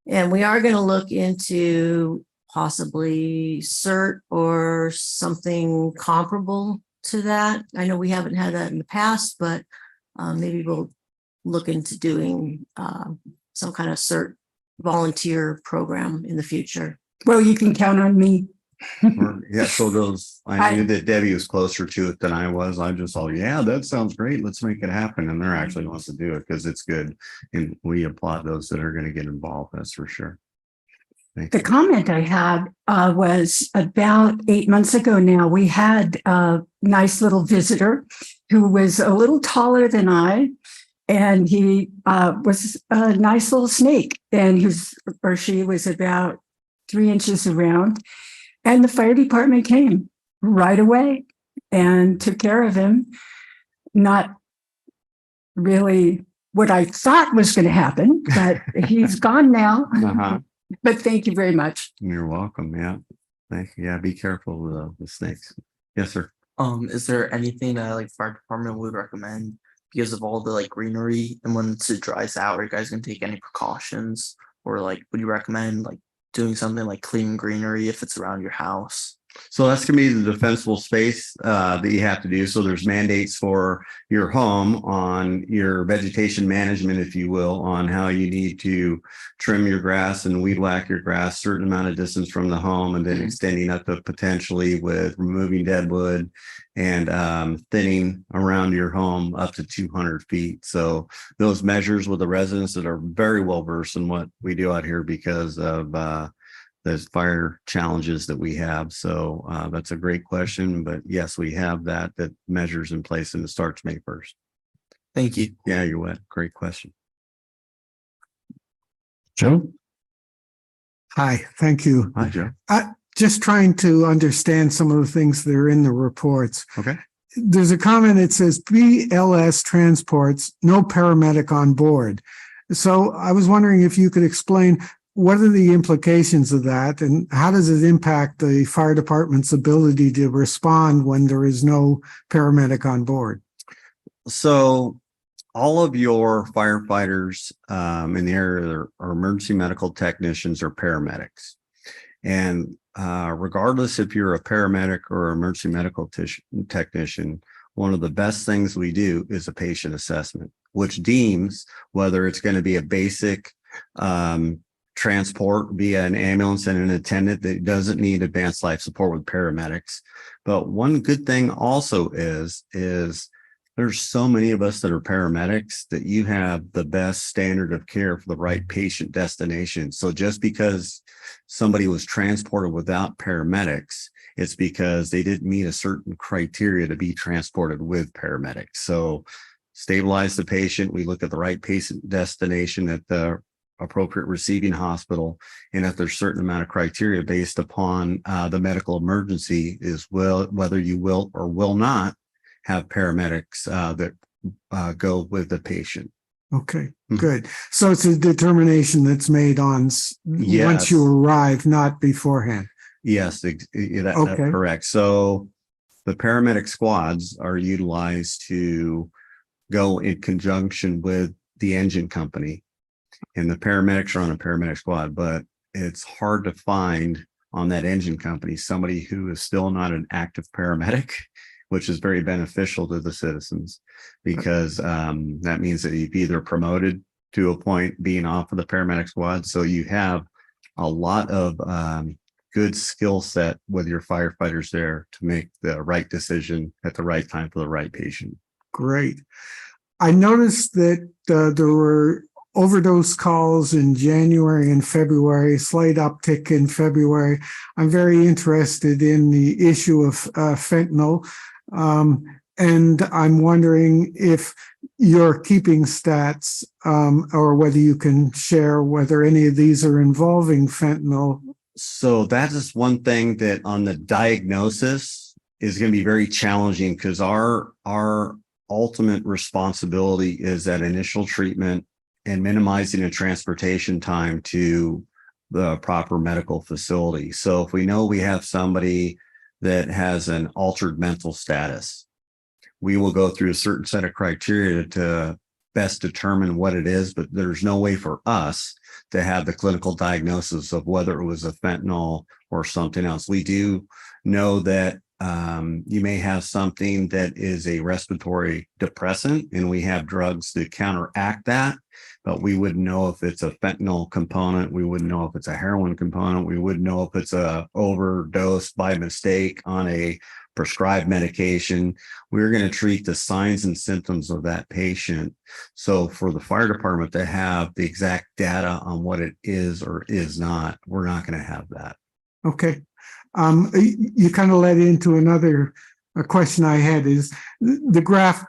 And we are gonna look into possibly CERT or something comparable to that. I know we haven't had that in the past, but maybe we'll look into doing some kind of CERT volunteer program in the future. Well, you can count on me. Yeah, so those, I knew that Debbie was closer to it than I was. I just thought, yeah, that sounds great. Let's make it happen. And they're actually wants to do it because it's good. And we applaud those that are going to get involved. That's for sure. Thank The you. comment I had was about 8 months ago now, we had a nice little visitor who was a little taller than I, and he was a nice little snake, and she was about 3 inches around. And the fire department came right away and took care of him. Not really what I thought was going to happen, but he's gone now. Uh-huh. But thank you very much. You're welcome. Yeah. Thank you. Yeah. Be careful with the snakes. Yes, sir. Is there anything that like fire department would recommend because of all the like greenery, and once it dries out, are you guys gonna take any precautions, or like would you recommend like doing something like clean greenery if it's around your house? So that's going to be the defensible space that you have to do. So there's mandates for your home on your vegetation management, if you will, on how you need to trim your grass and weed whack your grass, certain amount of distance from the home, and then extending up to potentially with removing dead wood and thinning around your home up to 200 feet. So those measures with the residents that are very well versed in what we do out here because of those fire challenges that we have. So that's a great question, but yes, we have that measures in place and it starts May 1st. Thank you. Yeah, you're wet. Great question. Joe? Hi, thank you. Hi, Joe. Just trying to understand some of the things that are in the reports. Okay. There's a comment that says BLS transports, no paramedic on board. So I was wondering if you could explain what are the implications of that and how does it impact the fire department's ability to respond when there is no paramedic on board? So all of your firefighters in the area are emergency medical technicians or paramedics. And regardless if you're a paramedic or emergency medical technician, one of the best things we do is a patient assessment, which deems whether it's going to be a basic transport via an ambulance and an attendant that doesn't need advanced life support with paramedics. But one good thing also is there's so many of us that are paramedics that you have the best standard of care for the right patient destination. So just because somebody was transported without paramedics, it's because they didn't meet a certain criteria to be transported with paramedics. So stabilize the patient. We look at the right patient destination at the appropriate receiving hospital. And if there's a certain amount of criteria based upon the medical emergency is whether you will or will not have paramedics that go with the patient. Okay, good. So it's a determination that's made on once you arrive, not beforehand. Yes, that's correct. So the paramedic squads are utilized to go in conjunction with the engine company. And the paramedics are on a paramedic squad, but it's hard to find on that engine company somebody who is still not an active paramedic, which is very beneficial to the citizens because that means that you've either promoted to a point being off of the paramedic squad. So you have a lot of good skill set with your firefighters there to make the right decision at the right time for the right patient. Great. I noticed that there were overdose calls in January and February, slight uptick in February. I'm very interested in the issue of fentanyl. And I'm wondering if you're keeping stats, or whether you can share whether any of these are involving fentanyl. So that is one thing that on the diagnosis is going to be very challenging, because our ultimate responsibility is that initial treatment and minimizing the transportation time to the proper medical facility. So if we know we have somebody that has an altered mental status, we will go through a certain set of criteria to best determine what it is, but there's no way for us to have the clinical diagnosis of whether it was a fentanyl or something else. We do know that you may have something that is a respiratory depressant, and we have drugs to counteract that, but we wouldn't know if it's a fentanyl component. We wouldn't know if it's a heroin component. We wouldn't know if it's a overdose by mistake on a prescribed medication. We're going to treat the signs and symptoms of that patient. So for the fire department to have the exact data on what it is or is not, we're not going to have that. Okay. You kind of led into another question I had, is the graph,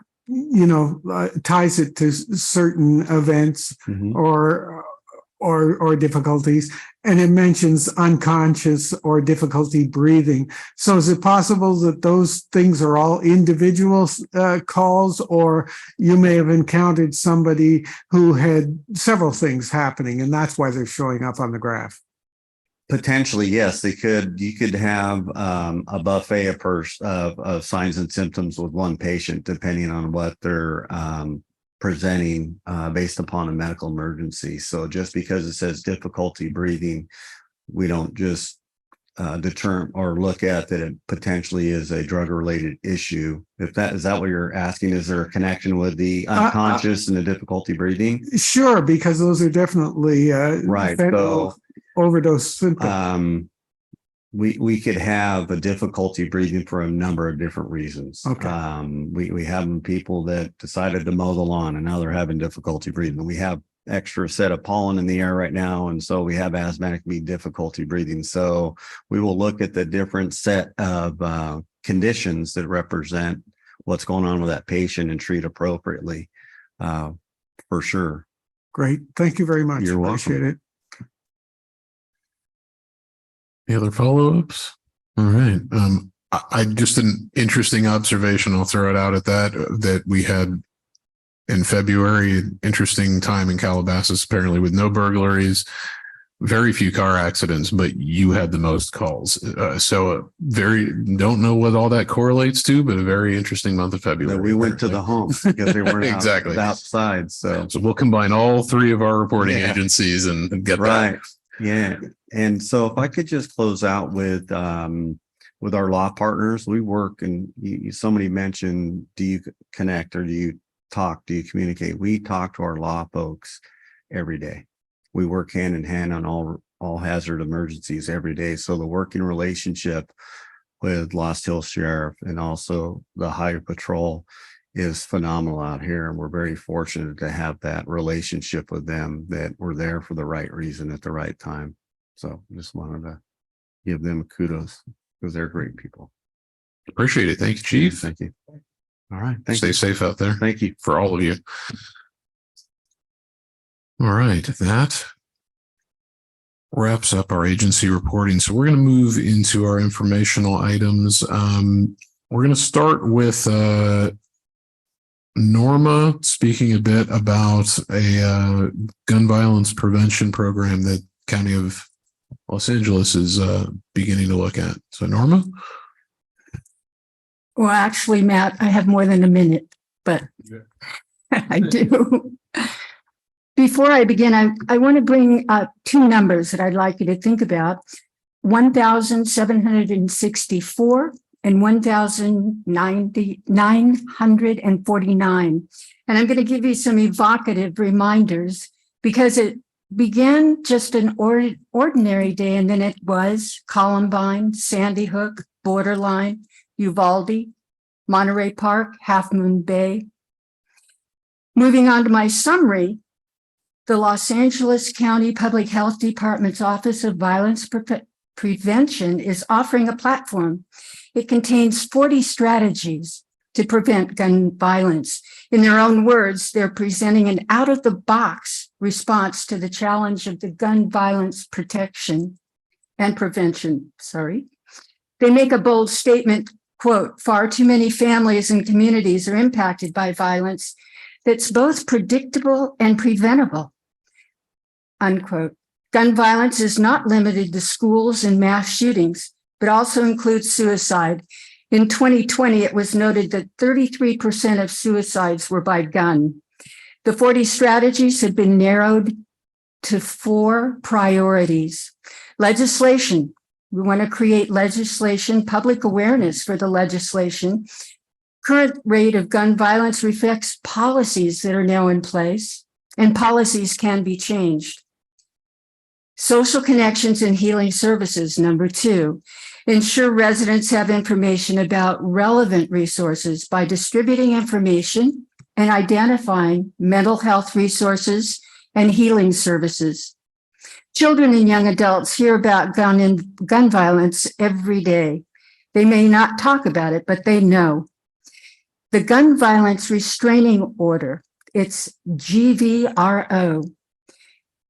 ties it to certain events or difficulties, and it mentions unconscious or difficulty breathing. So is it possible that those things are all individual calls, or you may have encountered somebody who had several things happening and that's why they're showing up on the graph? Potentially, yes. You could have a buffet of signs and symptoms with one patient, depending on what they're presenting based upon a medical emergency. So just because it says difficulty breathing, we don't just determine or look at that it potentially is a drug-related issue. Is that what you're asking? Is there a connection with the unconscious and the difficulty breathing? Sure, because those are definitely right. So overdose symptoms. We could have a difficulty breathing for a number of different reasons. Okay. We have people that decided to mow the lawn and now they're having difficulty breathing. We have extra set of pollen in the air right now, and so we have asthmatic difficulty breathing. So we will look at the different set of conditions that represent what's going on with that patient and treat appropriately, for sure. Great. Thank you very much. You're welcome. Appreciate it. Any other follow-ups? All right. I just an interesting observation. I'll throw it out at that we had in February, an interesting time in Calabasas, apparently with no burglaries, very few car accidents, but you had the most calls. Don't know what all that correlates to, but a very interesting month of February. We went to the homes because they weren't exactly outside. So we'll combine all three of our reporting agencies and get right. that. Yeah. And so if I could just close out with our law partners, we work, and somebody mentioned, do you connect or do you talk? Do you communicate? We talk to our law folks every day. We work hand in hand on all hazard emergencies every day. So the working relationship with Lost Hills Sheriff and also the Highway Patrol is phenomenal out here. And we're very fortunate to have that relationship with them, that we're there for the right reason at the right time. So just wanted to give them kudos because they're great people. Appreciate it. Thank you, Chief. Thank you. All right. Stay safe out there. Thank you. For all of you. All right. That wraps up our agency reporting. So we're going to move into our informational items. We're going to start with Norma speaking a bit about a gun violence prevention program that County of Los Angeles is beginning to look at. So Norma? Well, actually, Matt, I have more than a minute, but I do. Before I begin, I want to bring up two numbers that I'd like you to think about: 1,764 and 1,949. And I'm going to give you some evocative reminders, because it began just an ordinary day, and then it was Columbine, Sandy Hook, Borderline, Uvalde, Monterey Park, Half Moon Bay. Moving on to my summary, the Los Angeles County Public Health Department's Office of Violence Prevention is offering a platform. It contains 40 strategies to prevent gun violence. In their own words, they're presenting an out-of-the-box response to the challenge of the gun violence protection and prevention. They make a bold statement, quote, "Far too many families and communities are impacted by violence that's both predictable and preventable," unquote. Gun violence is not limited to schools and mass shootings, but also includes suicide. In 2020, it was noted that 33% of suicides were by gun. The 40 strategies have been narrowed to 4 priorities. Legislation. We want to create legislation, public awareness for the legislation. Current rate of gun violence reflects policies that are now in place, and policies can be changed. Social connections and healing services, number 2. Ensure residents have information about relevant resources by distributing information and identifying mental health resources and healing services. Children and young adults hear about gun violence every day. They may not talk about it, but they know. The Gun Violence Restraining Order, it's GVRO.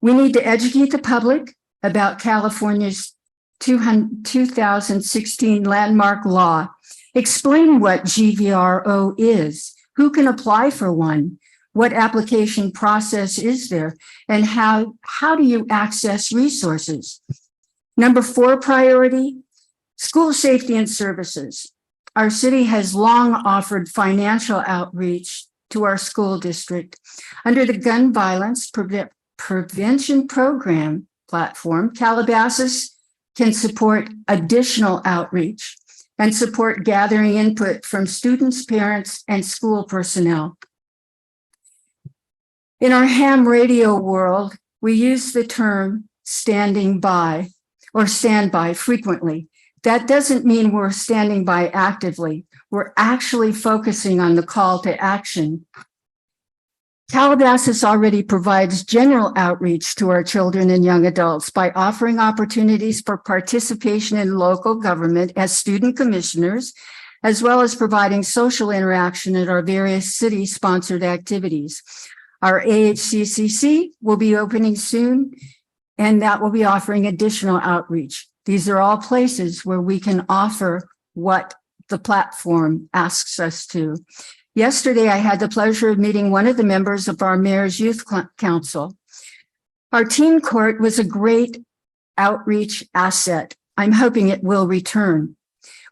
We need to educate the public about California's 2016 landmark law. Explain what GVRO is, who can apply for one, what application process is there, and how do you access resources? Number 4 priority, school safety and services. Our city has long offered financial outreach to our school district. Under the Gun Violence Prevention Program platform, Calabasas can support additional outreach and support gathering input from students, parents, and school personnel. In our ham radio world, we use the term standing by or standby frequently. That doesn't mean we're standing by actively. We're actually focusing on the call to action. Calabasas already provides general outreach to our children and young adults by offering opportunities for participation in local government as student commissioners, as well as providing social interaction at our various city-sponsored activities. Our AHCCC will be opening soon, and that will be offering additional outreach. These are all places where we can offer what the platform asks us to. Yesterday, I had the pleasure of meeting one of the members of our Mayor's Youth Council. Our teen court was a great outreach asset. I'm hoping it will return.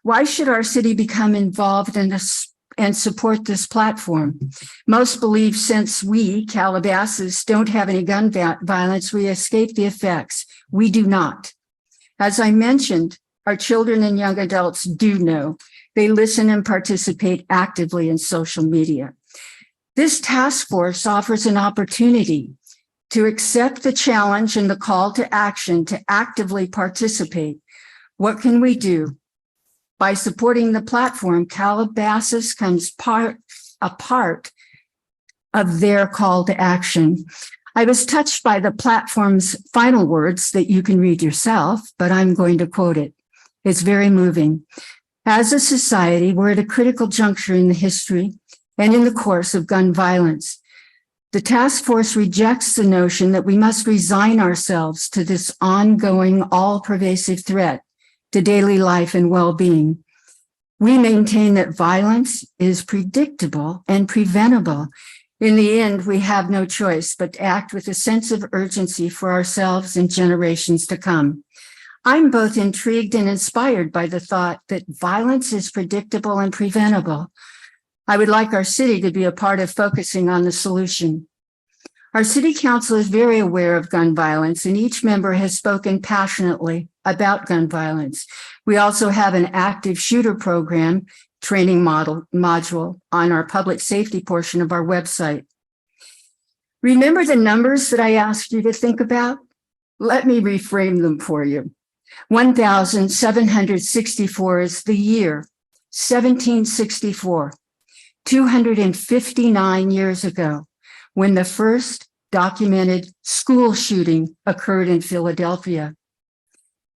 Why should our city become involved in this and support this platform? Most believe since we, Calabasas, don't have any gun violence, we escape the effects. We do not. As I mentioned, our children and young adults do know. They listen and participate actively in social media. This task force offers an opportunity to accept the challenge and the call to action to actively participate. What can we do? By supporting the platform, Calabasas comes a part of their call to action. I was touched by the platform's final words that you can read yourself, but I'm going to quote it. It's very moving. As a society, we're at a critical juncture in the history and in the course of gun violence. The task force rejects the notion that we must resign ourselves to this ongoing, all-pervasive threat to daily life and well-being. We maintain that violence is predictable and preventable. In the end, we have no choice but to act with a sense of urgency for ourselves and generations to come. I'm both intrigued and inspired by the thought that violence is predictable and preventable. I would like our city to be a part of focusing on the solution. Our city council is very aware of gun violence, and each member has spoken passionately about gun violence. We also have an active shooter program training module on our public safety portion of our website. Remember the numbers that I asked you to think about? Let me reframe them for you. 1,764 is the year, 1764, 259 years ago, when the first documented school shooting occurred in Philadelphia.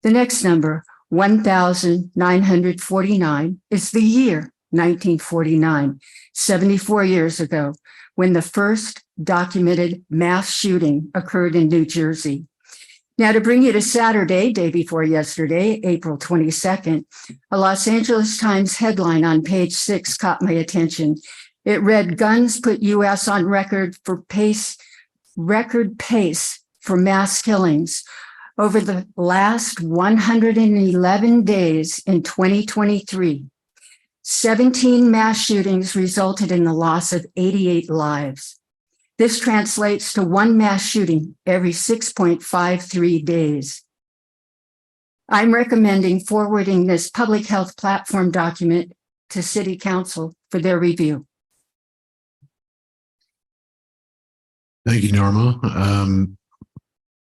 The next number, 1,949, is the year, 1949, 74 years ago, when the first documented mass shooting occurred in New Jersey. Now, to bring you to Saturday, day before yesterday, April 22nd, a Los Angeles Times headline on page 6 caught my attention. It read, "Guns put U.S. on record pace for mass killings. Over the last 111 days in 2023, 17 mass shootings resulted in the loss of 88 lives. This translates to one mass shooting every 6.53 days. I'm recommending forwarding this public health platform document to City Council for their review." Thank you, Norma.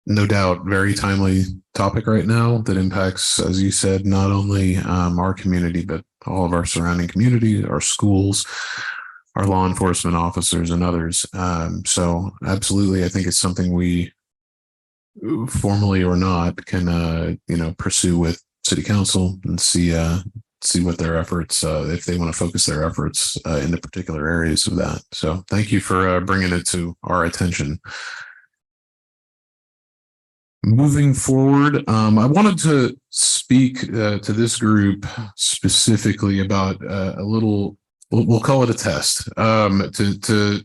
No doubt, very timely topic right now that impacts, as you said, not only our community, but all of our surrounding community, our schools, our law enforcement officers, and others. So absolutely, I think it's something we, formally or not, can pursue with City Council and see what their efforts, if they want to focus their efforts in the particular areas of that. So thank you for bringing it to our attention. Moving forward, I wanted to speak to this group specifically about a little, we'll call it a test, to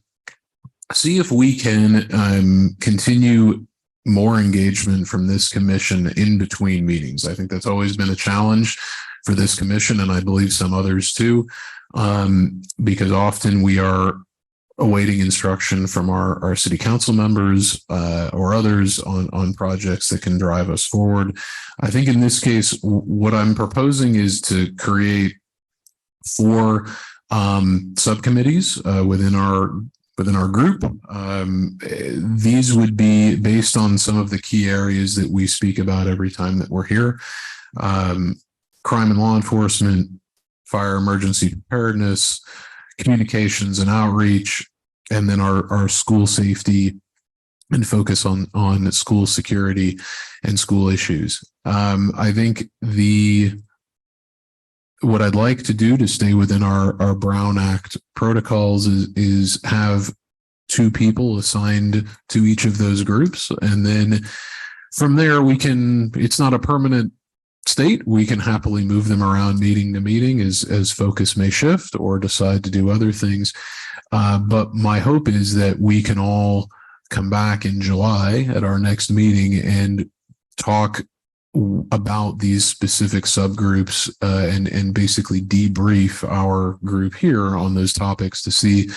see if we can continue more engagement from this commission in between meetings. I think that's always been a challenge for this commission, and I believe some others too, because often we are awaiting instruction from our city council members or others on projects that can drive us forward. I think in this case, what I'm proposing is to create 4 subcommittees within our group. These would be based on some of the key areas that we speak about every time that we're here. Crime and law enforcement, fire emergency preparedness, communications and outreach, and then our school safety and focus on school security and school issues. I think what I'd like to do to stay within our Brown Act protocols is have 2 people assigned to each of those groups. And then from there, it's not a permanent state. We can happily move them around meeting to meeting as focus may shift or decide to do other things. But my hope is that we can all come back in July at our next meeting and talk about these specific subgroups and basically debrief our group here on those topics to see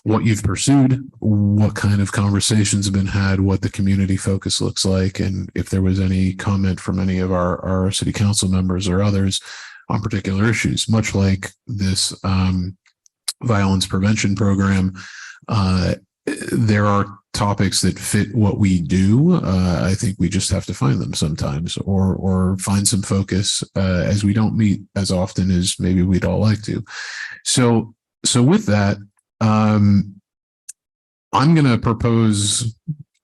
what you've pursued, what kind of conversations have been had, what the community focus looks like, and if there was any comment from any of our city council members or others on particular issues, much like this violence prevention program. There are topics that fit what we do. I think we just have to find them sometimes or find some focus as we don't meet as often as maybe we'd all like to. So with that, I'm going to propose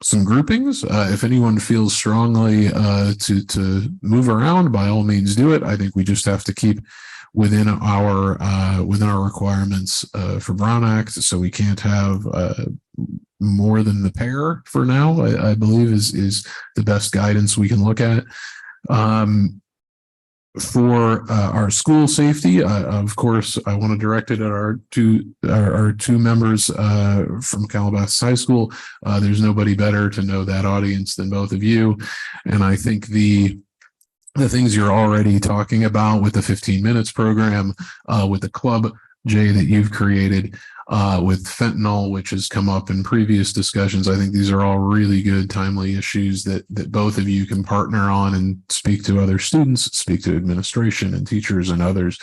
some groupings. If anyone feels strongly to move around, by all means do it. I think we just have to keep within our requirements for Brown Act. So we can't have more than the pair for now, I believe is the best guidance we can look at. For our school safety, of course, I want to direct it at our two members from Calabasas High School. There's nobody better to know that audience than both of you, and I think the things you're already talking about with the 15 minutes program, with the club, Jay, that you've created, with fentanyl, which has come up in previous discussions. I think these are all really good, timely issues that both of you can partner on and speak to other students, speak to administration and teachers and others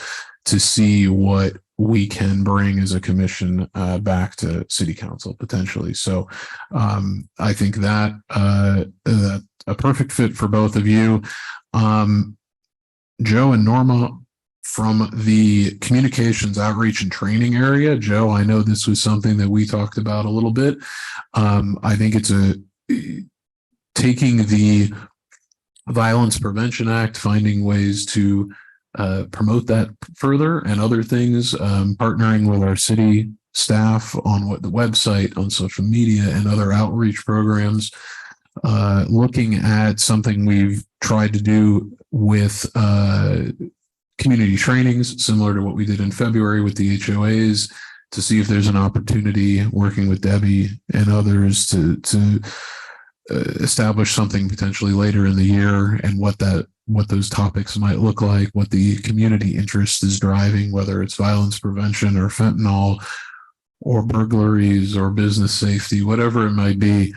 to see what we can bring as a commission back to City Council potentially. So I think that a perfect fit for both of you. Joe and Norma, from the communications, outreach, and training area. Joe, I know this was something that we talked about a little bit. I think it's taking the Violence Prevention Act, finding ways to promote that further and other things, partnering with our city staff on what the website, on social media, and other outreach programs. Looking at something we've tried to do with community trainings, similar to what we did in February with the HOAs, to see if there's an opportunity working with Debbie and others to establish something potentially later in the year, and what those topics might look like, what the community interest is driving, whether it's violence prevention or fentanyl or burglaries or business safety, whatever it might be,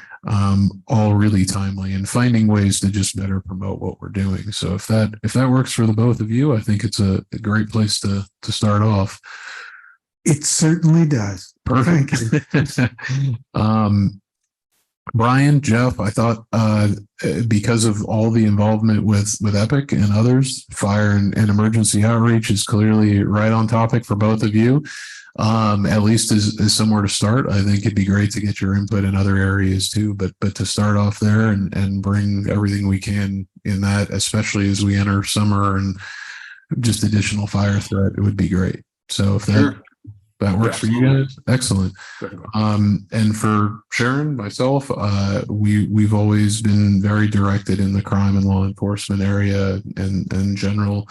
all really timely, and finding ways to just better promote what we're doing. So if that works for the both of you, I think it's a great place to start off. It certainly does. Perfect. Brian, Jeff, I thought because of all the involvement with Epic and others, fire and emergency outreach is clearly right on topic for both of you. At least is somewhere to start. I think it'd be great to get your input in other areas too, but to start off there and bring everything we can in that, especially as we enter summer and just additional fire threat, it would be great. So if that works for you guys, excellent. And for Sharon, myself, we've always been very directed in the crime and law enforcement area and general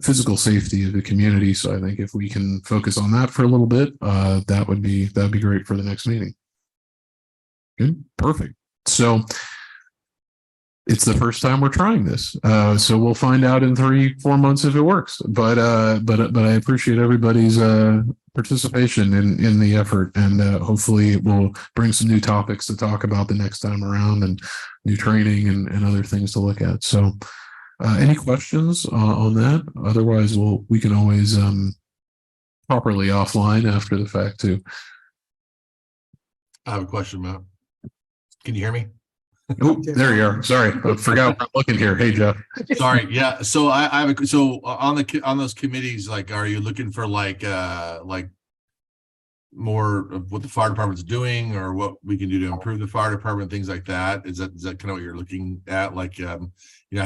physical safety of the community. So I think if we can focus on that for a little bit, that'd be great for the next meeting. Good, perfect. So it's the first time we're trying this, so we'll find out in 3-4 months if it works. But I appreciate everybody's participation in the effort, and hopefully it will bring some new topics to talk about the next time around, and new training and other things to look at. So any questions on that? Otherwise, we can always properly offline after the fact too. I have a question, Matt. Can you hear me? Oh, there you are. Sorry, I forgot I'm looking here. Hey, Jeff. Sorry. Yeah. So I have on those committees, like, are you looking for like more of what the fire department's doing, or what we can do to improve the fire department, things like that? Is that kind of what you're looking at? Like, how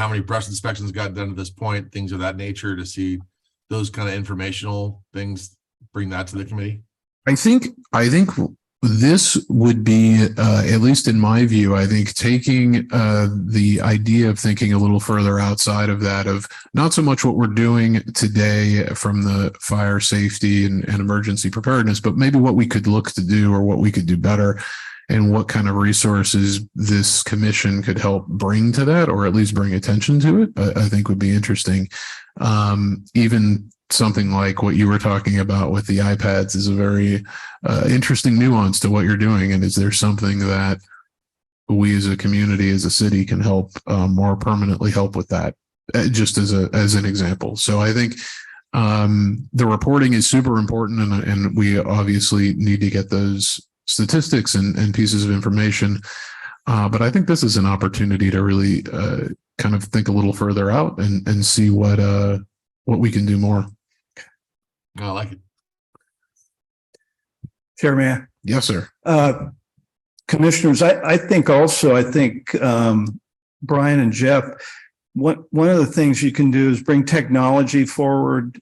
many brush inspections got done to this point, things of that nature, to see those kind of informational things, bring that to the committee? I think this would be, at least in my view, I think taking the idea of thinking a little further outside of that, of not so much what we're doing today from the fire safety and emergency preparedness, but maybe what we could look to do, or what we could do better, and what kind of resources this commission could help bring to that, or at least bring attention to it, I think would be interesting. Even something like what you were talking about with the iPads is a very interesting nuance to what you're doing. And is there something that we as a community, as a city, can help more permanently help with that, just as an example? So I think the reporting is super important, and we obviously need to get those statistics and pieces of information. But I think this is an opportunity to really kind of think a little further out and see what we can do more. I like it. Chairman. Yes, sir. Commissioners, I think Brian and Jeff, one of the things you can do is bring technology forward.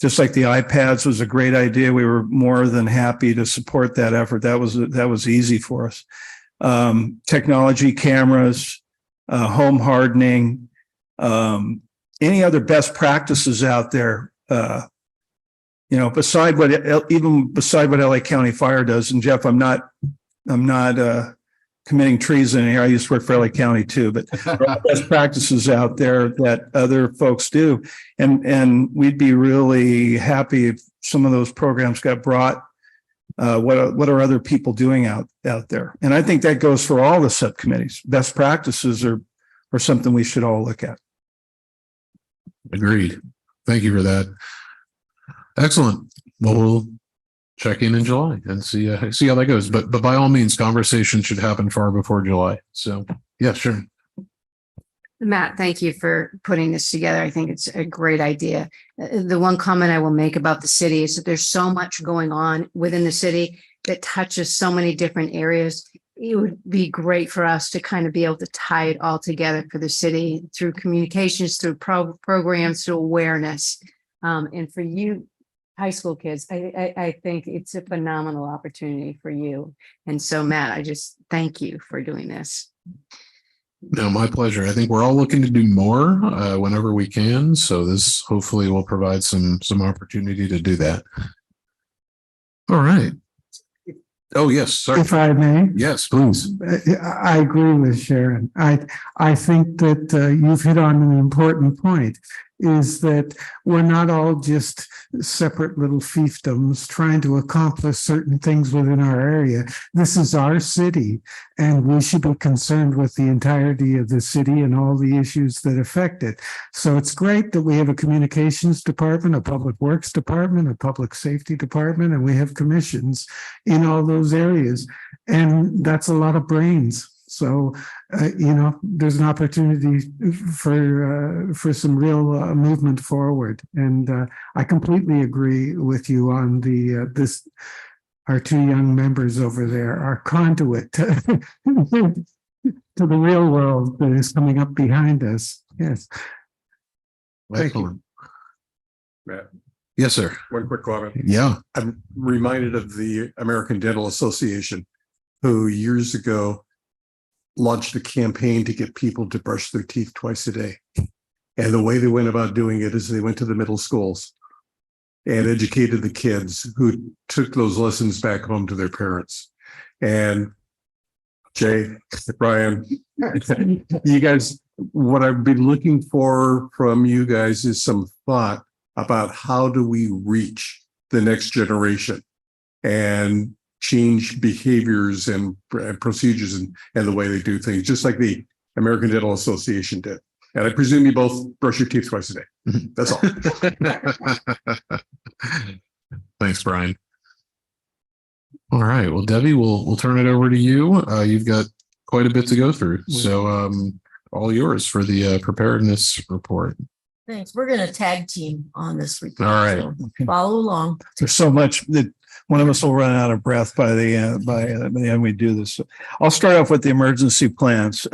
Just like the iPads was a great idea. We were more than happy to support that effort. That was easy for us. Technology, cameras, home hardening, any other best practices out there, beside what LA County Fire does. And Jeff, I'm not committing treason here. I used to work for LA County too, but there are best practices out there that other folks do. And we'd be really happy if some of those programs got brought. What are other people doing out there? And I think that goes for all the subcommittees. Best practices are something we should all look at. Agreed. Thank you for that. Excellent. Well, we'll check in July and see how that goes. But by all means, conversation should happen far before July. So yeah, sure. Matt, thank you for putting this together. I think it's a great idea. The one comment I will make about the city is that there's so much going on within the city that touches so many different areas. it would be great for us to kind of be able to tie it all together for the city through communications, through programs, through awareness. And for you high school kids, I think it's a phenomenal opportunity for you. And so, Matt, I just thank you for doing this. No, my pleasure. I think we're all looking to do more whenever we can. So this hopefully will provide some opportunity to do that. All right. Oh, yes, sorry. If I may. Yes, please. I agree with Sharon. I think that you've hit on an important point, is that we're not all just separate little fiefdoms trying to accomplish certain things within our area. This is our city, and we should be concerned with the entirety of the city and all the issues that affect it. So it's great that we have a communications department, a public works department, a public safety department, and we have commissions in all those areas. And that's a lot of brains. So, there's an opportunity for some real movement forward. And I completely agree with you on our two young members over there, our conduit to the real world that is coming up behind us. Yes. Excellent. Matt, Yes, sir. one quick comment. Yeah. I'm reminded of the American Dental Association, who years ago launched a campaign to get people to brush their teeth twice a day. And the way they went about doing it is they went to the middle schools and educated the kids who took those lessons back home to their parents. And Jay, Brian, you guys, what I've been looking for from you guys is some thought about how do we reach the next generation and change behaviors and procedures and the way they do things, just like the American Dental Association did. And I presume you both brush your teeth twice a day. That's all. Thanks, Brian. All right. Well, Debbie, we'll turn it over to you. You've got quite a bit to go through. So all yours for the preparedness report. Thanks. We're going to tag team on this report. All right. So follow along. There's so much that one of us will run out of breath by the end we do this. I'll start off with the emergency plans.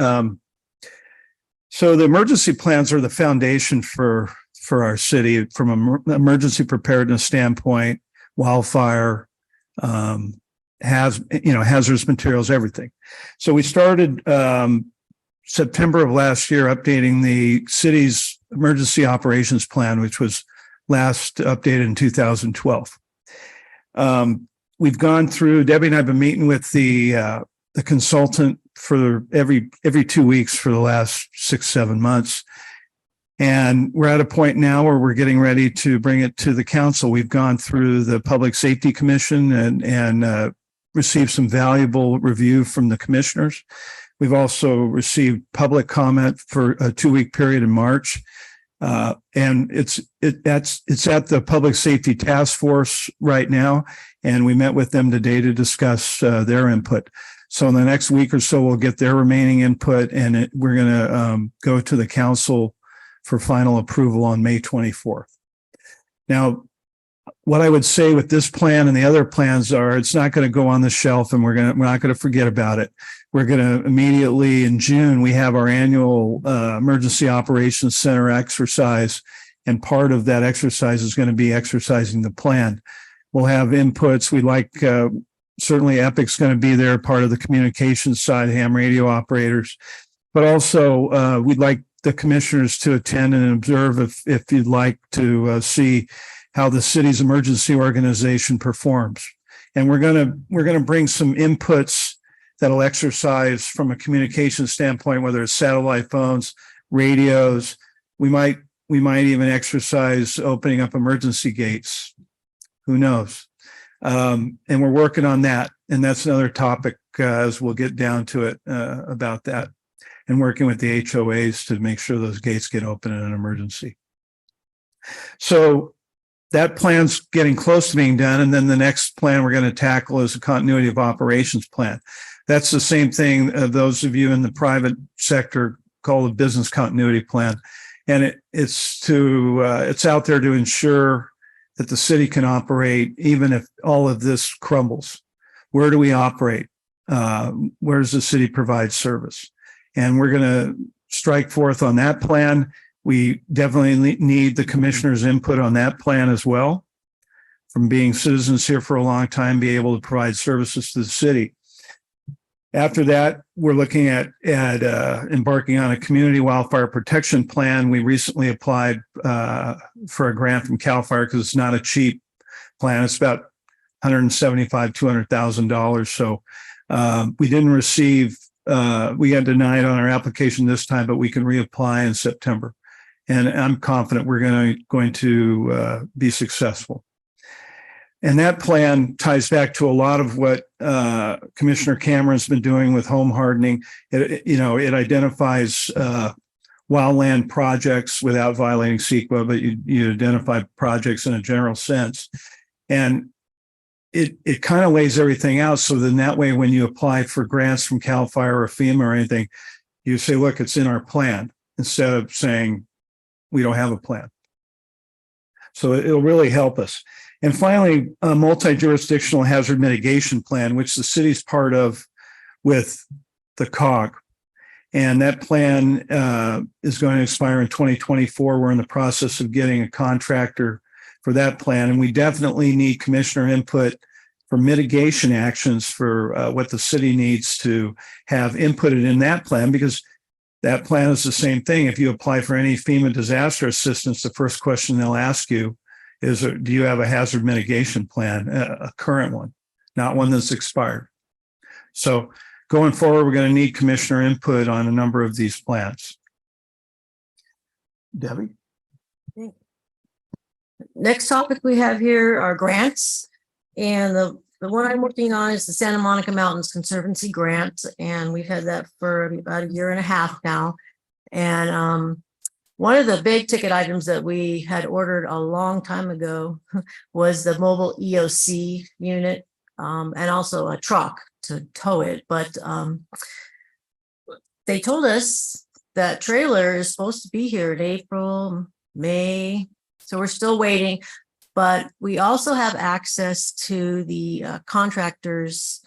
So the emergency plans are the foundation for our city from an emergency preparedness standpoint, wildfire, hazardous materials, everything. So we started September of last year updating the city's emergency operations plan, which was last updated in 2012. We've gone through, Debbie and I have been meeting with the consultant for every 2 weeks for the last 6-7 months. And we're at a point now where we're getting ready to bring it to the council. We've gone through the Public Safety Commission and received some valuable review from the commissioners. We've also received public comment for a 2-week period in March. And it's at the Public Safety Task Force right now. And we met with them today to discuss their input. So in the next week or so, we'll get their remaining input, and we're going to go to the council for final approval on May 24th. Now, what I would say with this plan and the other plans are, it's not going to go on the shelf, and we're not going to forget about it. We're going to immediately in June, we have our annual Emergency Operations Center exercise, and part of that exercise is going to be exercising the plan. We'll have inputs. We'd like certainly EPIC's going to be there, part of the communications side, ham radio operators, but also we'd like the commissioners to attend and observe if you'd like to see how the city's emergency organization performs. And we're going to bring some inputs that'll exercise from a communication standpoint, whether it's satellite phones, radios. We might even exercise opening up emergency gates. Who knows? And we're working on that. And that's another topic as we'll get down to it about that, and working with the HOAs to make sure those gates get open in an emergency. So that plan's getting close to being done. And then the next plan we're going to tackle is a continuity of operations plan. That's the same thing those of you in the private sector call the business continuity plan. And it's out there to ensure that the city can operate even if all of this crumbles. Where do we operate? where does the city provide service? And we're going to strike forth on that plan. We definitely need the commissioner's input on that plan as well. From being citizens here for a long time, be able to provide services to the city. After that, we're looking at embarking on a community wildfire protection plan. We recently applied for a grant from CAL FIRE because it's not a cheap plan. It's about $175,000 to $200,000. So we didn't receive. We got denied on our application this time, but we can reapply in September, and I'm confident we're going to be successful. And that plan ties back to a lot of what Commissioner Cameron's been doing with home hardening. It identifies wildland projects without violating CEQA, but you identify projects in a general sense. And it kind of lays everything out. So then that way, when you apply for grants from CAL FIRE or FEMA or anything, you say, look, it's in our plan, instead of saying we don't have a plan. So it'll really help us. And finally, a multi-jurisdictional hazard mitigation plan, which the city's part of with the COG. And that plan is going to expire in 2024. We're in the process of getting a contractor for that plan. And we definitely need commissioner input for mitigation actions for what the city needs to have inputted in that plan, because that plan is the same thing. If you apply for any FEMA disaster assistance, the first question they'll ask you is, do you have a hazard mitigation plan, a current one, not one that's expired? So going forward, we're going to need commissioner input on a number of these plans. Debbie? Next topic we have here are grants. And the one I'm working on is the Santa Monica Mountains Conservancy grant. And we've had that for about a year and a half now. And one of the big ticket items that we had ordered a long time ago was the mobile EOC unit, and also a truck to tow it. But they told us that trailer is supposed to be here in April, May. So we're still waiting. But we also have access to the contractor's,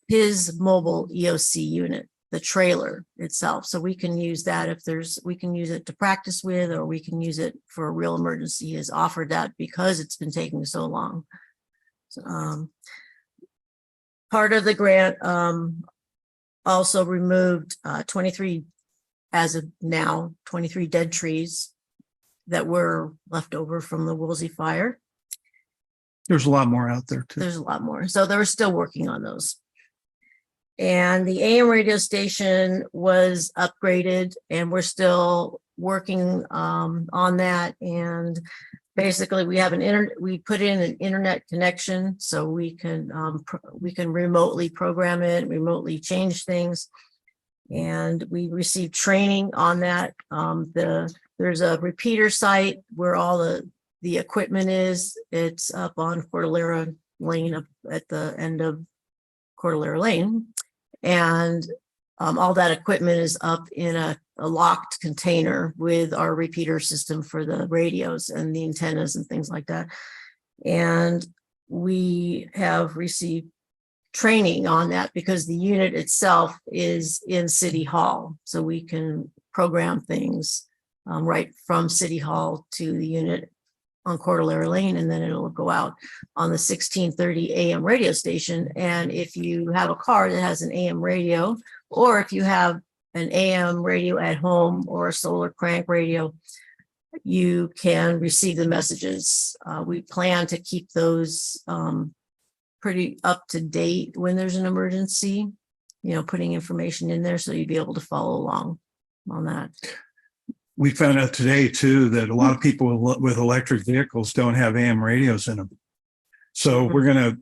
his mobile EOC unit, the trailer itself. So we can use that we can use it to practice with, or we can use it for a real emergency. He has offered that because it's been taking so long. So, part of the grant also removed 23, as of now, 23 dead trees that were left over from the Woolsey fire. There's a lot more out there too. There's a lot more. So they were still working on those. And the AM radio station was upgraded, and we're still working on that. And basically we have we put in an internet connection, so we can remotely program it, remotely change things. And we received training on that. There's a repeater site where all the equipment is. It's up on Cordillera Lane, up at the end of Cordillera Lane. And all that equipment is up in a locked container with our repeater system for the radios and the antennas and things like that. And we have received training on that because the unit itself is in City Hall. So we can program things right from City Hall to the unit on Cordillera Lane, and then it'll go out on the 1630 AM radio station. And if you have a car that has an AM radio, or if you have an AM radio at home or a solar crank radio, you can receive the messages. We plan to keep those pretty up to date when there's an emergency, putting information in there so you'd be able to follow along on that. We found out today too that a lot of people with electric vehicles don't have AM radios in them. So we're gonna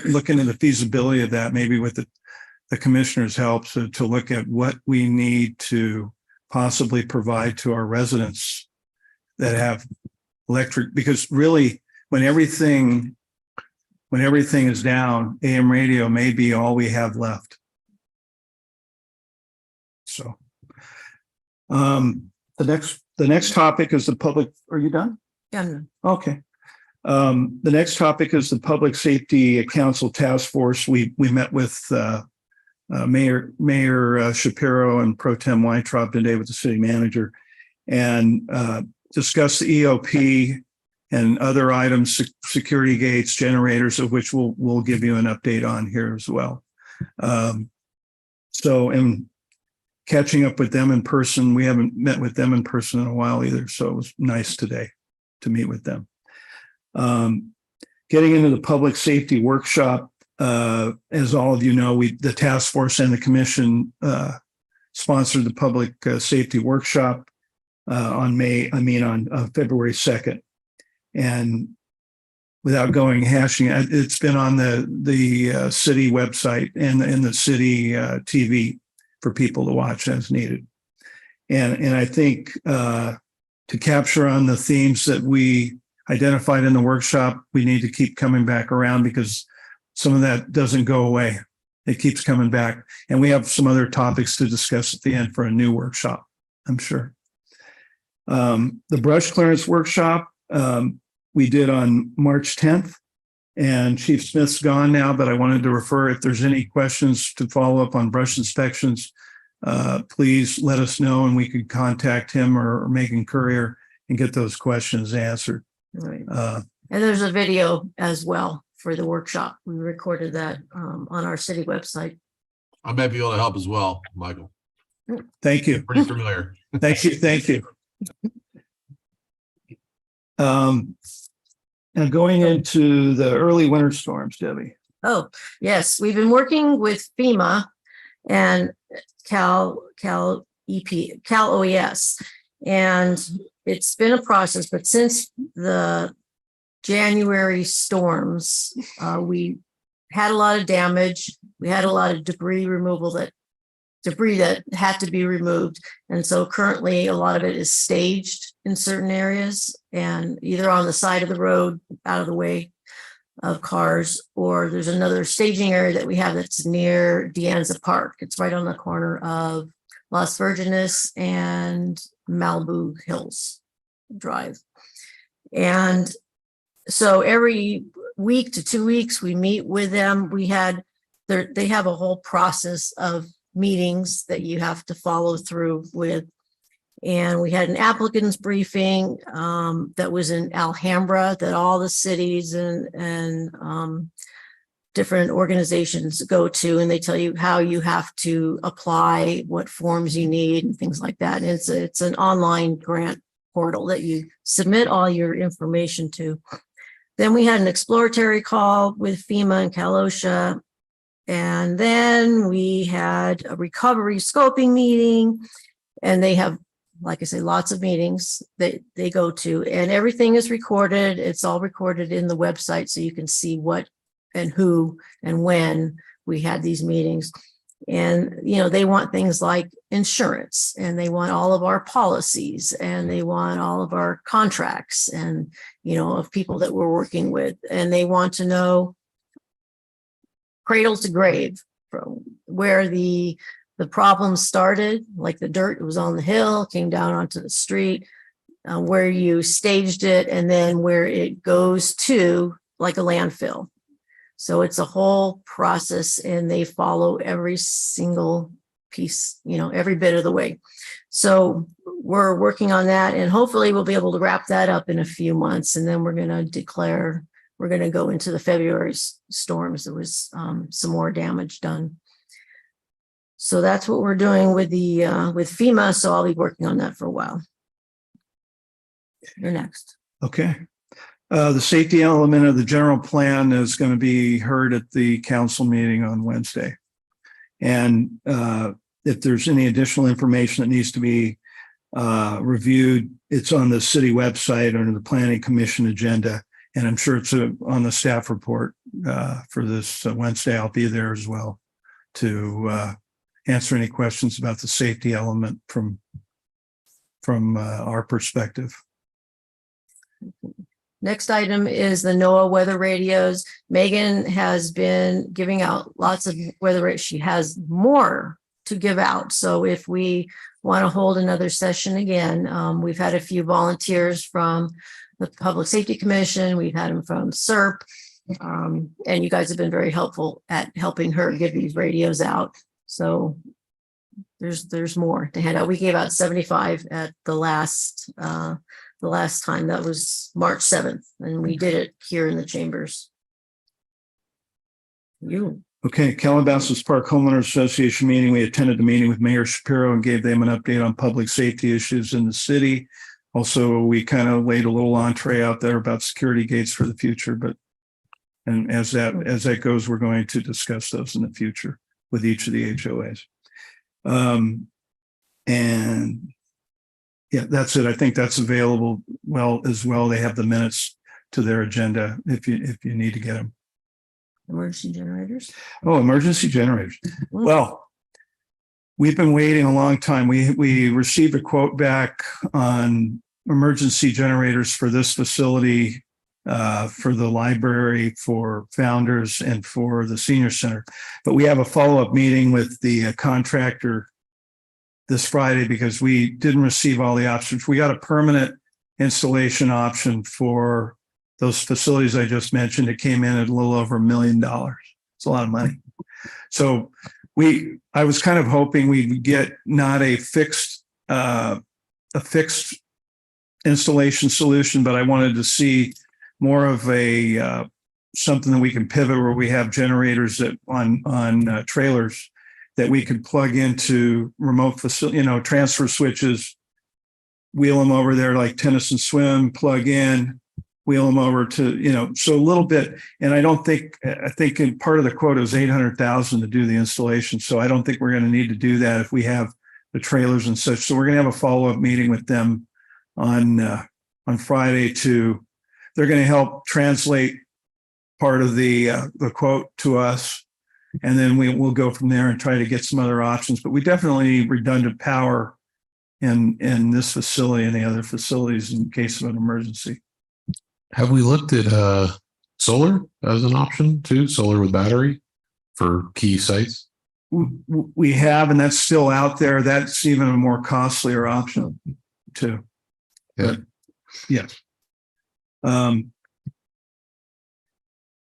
look into the feasibility of that, maybe with the commissioner's help, to look at what we need to possibly provide to our residents that have electric, because really when everything is down, AM radio may be all we have left. So the next topic is the public. Are you done? Yeah. Okay. The next topic is the Public Safety Council Task Force. We met with Mayor Shapiro and Pro Tem Weintraub today with the city manager and discussed the EOP and other items, security gates, generators, of which we'll give you an update on here as well. So, and catching up with them in person, we haven't met with them in person in a while either. So it was nice today to meet with them. Getting into the public safety workshop, as all of you know, the task force and the commission sponsored the public safety workshop on February 2nd. And without hashing it, it's been on the city website and the city TV for people to watch as needed. And I think to capture on the themes that we identified in the workshop, we need to keep coming back around because some of that doesn't go away. It keeps coming back. And we have some other topics to discuss at the end for a new workshop, I'm sure. The brush clearance workshop we did on March 10th, and Chief Smith's gone now, but I wanted to refer, if there's any questions to follow up on brush inspections, please let us know and we could contact him or Megan Courier and get those questions answered. Right. And there's a video as well for the workshop. We recorded that on our city website. I may be able to help as well, Michael. Thank you. Pretty familiar. Thank you. Thank you. Now going into the early winter storms, Debbie. Oh, yes. We've been working with FEMA and Cal OES. And it's been a process, but since the January storms, we had a lot of damage. We had a lot of debris that had to be removed. And so currently a lot of it is staged in certain areas and either on the side of the road, out of the way of cars, or there's another staging area that we have that's near Deanza Park. It's right on the corner of Las Virgenes and Malibu Hills Drive. And so every week to 2 weeks, we meet with them. They have a whole process of meetings that you have to follow through with. And we had an applicants briefing that was in Alhambra that all the cities and different organizations go to, and they tell you how you have to apply, what forms you need and things like that. And it's an online grant portal that you submit all your information to. Then we had an exploratory call with FEMA and Cal OSHA. And then we had a recovery scoping meeting, and they have, like I say, lots of meetings that they go to, and everything is recorded. It's all recorded in the website, so you can see what and who and when we had these meetings. And, they want things like insurance, and they want all of our policies, and they want all of our contracts and, of people that we're working with. And they want to know cradle to grave from where the problem started, like the dirt was on the hill, came down onto the street, where you staged it, and then where it goes to, like a landfill. So it's a whole process, and they follow every single piece, every bit of the way. So we're working on that, and hopefully we'll be able to wrap that up in a few months. And then we're going to go into the February storms. There was some more damage done. So that's what we're doing with with FEMA. So I'll be working on that for a while. You're next. Okay. The safety element of the general plan is going to be heard at the council meeting on Wednesday. And if there's any additional information that needs to be reviewed, it's on the city website under the Planning Commission agenda. And I'm sure it's on the staff report for this Wednesday. I'll be there as well to answer any questions about the safety element from our perspective. Next item is the NOAA weather radios. Megan has been giving out lots of weather. She has more to give out. So if we want to hold another session again, we've had a few volunteers from the Public Safety Commission. We've had them from SERP. And you guys have been very helpful at helping her give these radios out. So there's more to hand out. We gave out 75 at the last time. That was March 7th, and we did it here in the chambers. Okay, Calabasas Park Homeowners Association meeting. We attended the meeting with Mayor Shapiro and gave them an update on public safety issues in the city. Also, we kind of laid a little entree out there about security gates for the future, and as that goes, we're going to discuss those in the future with each of the HOAs. And yeah, that's it. I think that's available as well. They have the minutes to their agenda if you need to get them. Emergency generators. Oh, emergency generators. Well, we've been waiting a long time. We received a quote back on emergency generators for this facility, for the library, for Founders, and for the senior center. But we have a follow-up meeting with the contractor this Friday because we didn't receive all the options. We got a permanent installation option for those facilities I just mentioned. It came in at a little over $1 million. It's a lot of money. So I was kind of hoping we'd get not a fixed installation solution, but I wanted to see more of a something that we can pivot where we have generators that on trailers that we could plug into remote facility, transfer switches, wheel them over there like tennis and swim, plug in, wheel them over to, so a little bit. And I think in part of the quote is $800,000 to do the installation. So I don't think we're going to need to do that if we have the trailers and such. So we're going to have a follow-up meeting with them on Friday they're going to help translate part of the quote to us. And then we'll go from there and try to get some other options. But we definitely need redundant power in this facility and the other facilities in case of an emergency. Have we looked at solar as an option too? Solar with battery for key sites? We have, and that's still out there. That's even a more costlier option too. Yeah. But, yes.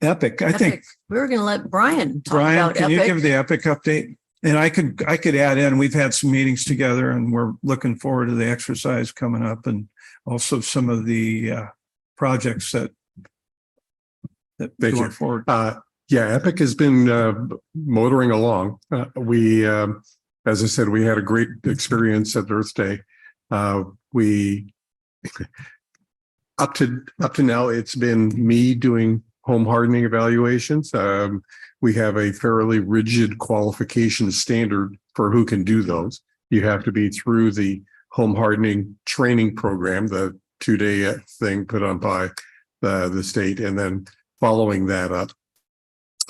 Epic. I think we were going to let Brian talk Brian, about can Epic. you give the Epic update? And I could add in, we've had some meetings together and we're looking forward to the exercise coming up and also some of the projects that going forward. Yeah, Epic has been motoring along. We, as I said, we had a great experience at Earth Day. We up to now, it's been me doing home hardening evaluations. We have a fairly rigid qualification standard for who can do those. You have to be through the home hardening training program, the 2-day thing put on by the state. And then following that up,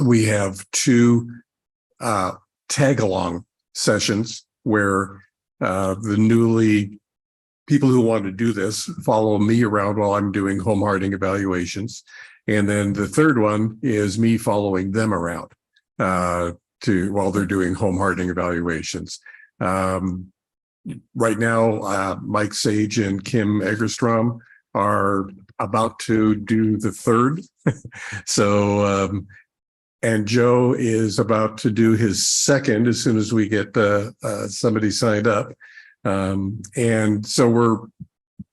we have 2 tag-along sessions where the people who want to do this follow me around while I'm doing home hardening evaluations. And then the third one is me following them around while they're doing home hardening evaluations. Right now, Mike Sage and Kim Egerstrom are about to do the third. So, and Joe is about to do his second as soon as we get somebody signed up. And so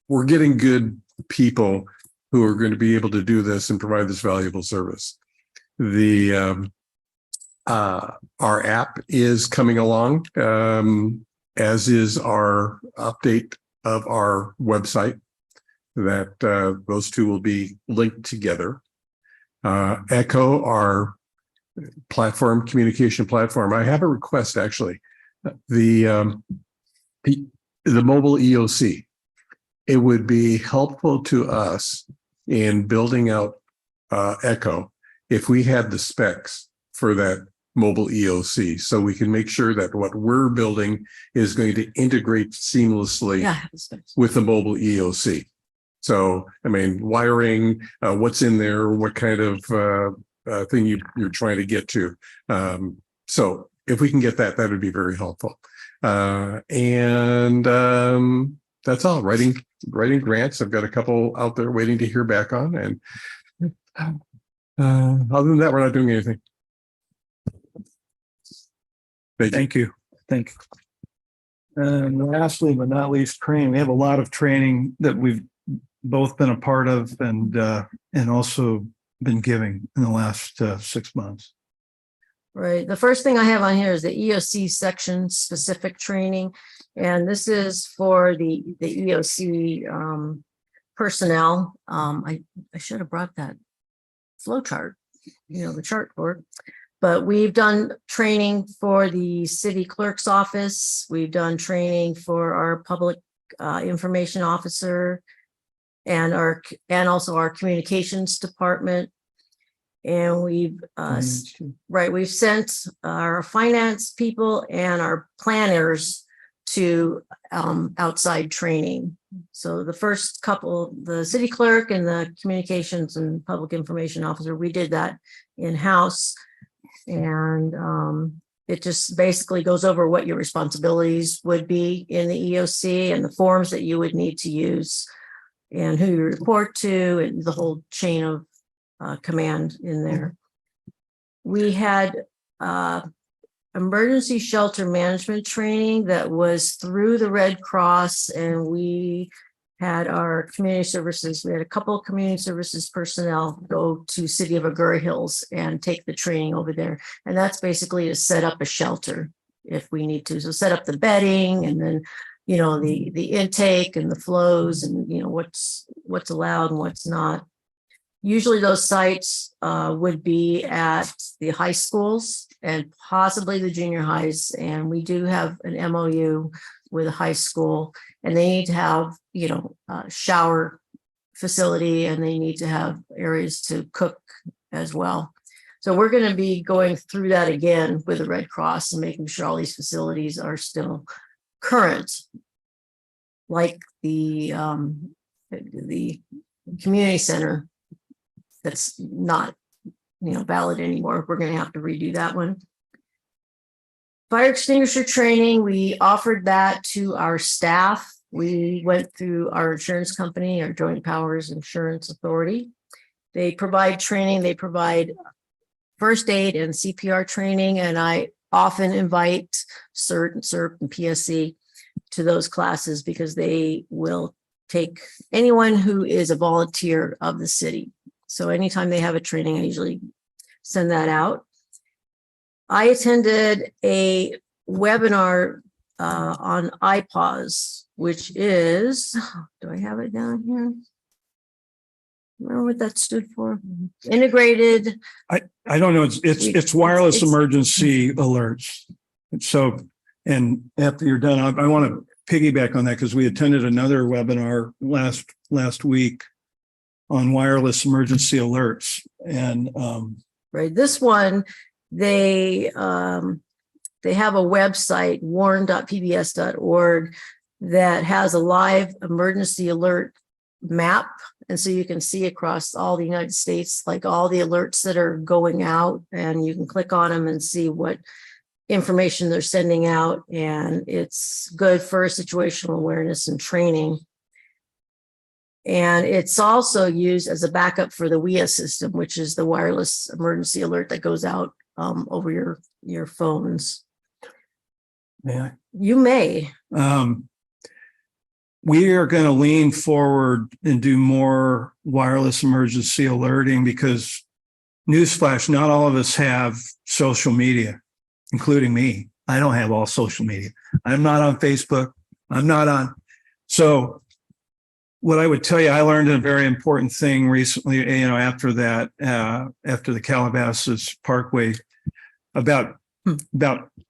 we're getting good people who are going to be able to do this and provide this valuable service. Our app is coming along, as is our update of our website. That those two will be linked together. Echo, our communication platform. I have a request actually. The mobile EOC. It would be helpful to us in building out Echo if we had the specs for that mobile EOC, so we can make sure that what we're building is going to integrate seamlessly with the mobile EOC. So, I mean, wiring, what's in there, what kind of thing you're trying to get to. So if we can get that, that would be very helpful. And That's all. Writing grants. I've got a couple out there waiting to hear back on. And other than that, we're not doing anything. Thank you. Thank you. And lastly, but not least, training. We have a lot of training that we've both been a part of and also been giving in the last 6 months. Right. The first thing I have on here is the EOC section specific training. And this is for the EOC personnel. I should have brought that flow chart, the chart board. But we've done training for the city clerk's office. We've done training for our public information officer and also our communications department. And we've sent our finance people and our planners to outside training. So the first couple, the city clerk and the communications and public information officer, we did that in-house. And it just basically goes over what your responsibilities would be in the EOC and the forms that you would need to use and who you report to and the whole chain of command in there. We had emergency shelter management training that was through the Red Cross, and we had our community services. We had a couple of community services personnel go to City of Agoura Hills and take the training over there. And that's basically to set up a shelter if we need to. So set up the bedding and then, the intake and the flows and, what's allowed and what's not. Usually those sites would be at the high schools and possibly the junior highs. And we do have an MOU with a high school, and they need to have, a shower facility, and they need to have areas to cook as well. So we're going to be going through that again with the Red Cross and making sure all these facilities are still current, like the community center that's not, valid anymore. We're going to have to redo that one. Fire extinguisher training, we offered that to our staff. We went through our insurance company, our Joint Powers Insurance Authority. They provide training, they provide first aid and CPR training, and I often invite CERT and CERP and PSC to those classes because they will take anyone who is a volunteer of the city. So anytime they have a training, I usually send that out. I attended a webinar on IPAWS, which is, do I have it down here? Remember what that stood for? Integrated. I don't know. It's wireless emergency alerts. So, and after you're done, I want to piggyback on that because we attended another webinar last week on wireless emergency alerts. And right, this one, they have a website, warn.pbs.org, that has a live emergency alert map. And so you can see across all the United States, like all the alerts that are going out, and you can click on them and see what information they're sending out. And it's good for situational awareness and training. And it's also used as a backup for the WIA system, which is the wireless emergency alert that goes out over your phones. Yeah. You may. We are going to lean forward and do more wireless emergency alerting because, newsflash, not all of us have social media, including me. I don't have all social media. I'm not on Facebook. I'm not on. So what I would tell you, I learned a very important thing recently, after that, after the Calabasas Parkway, about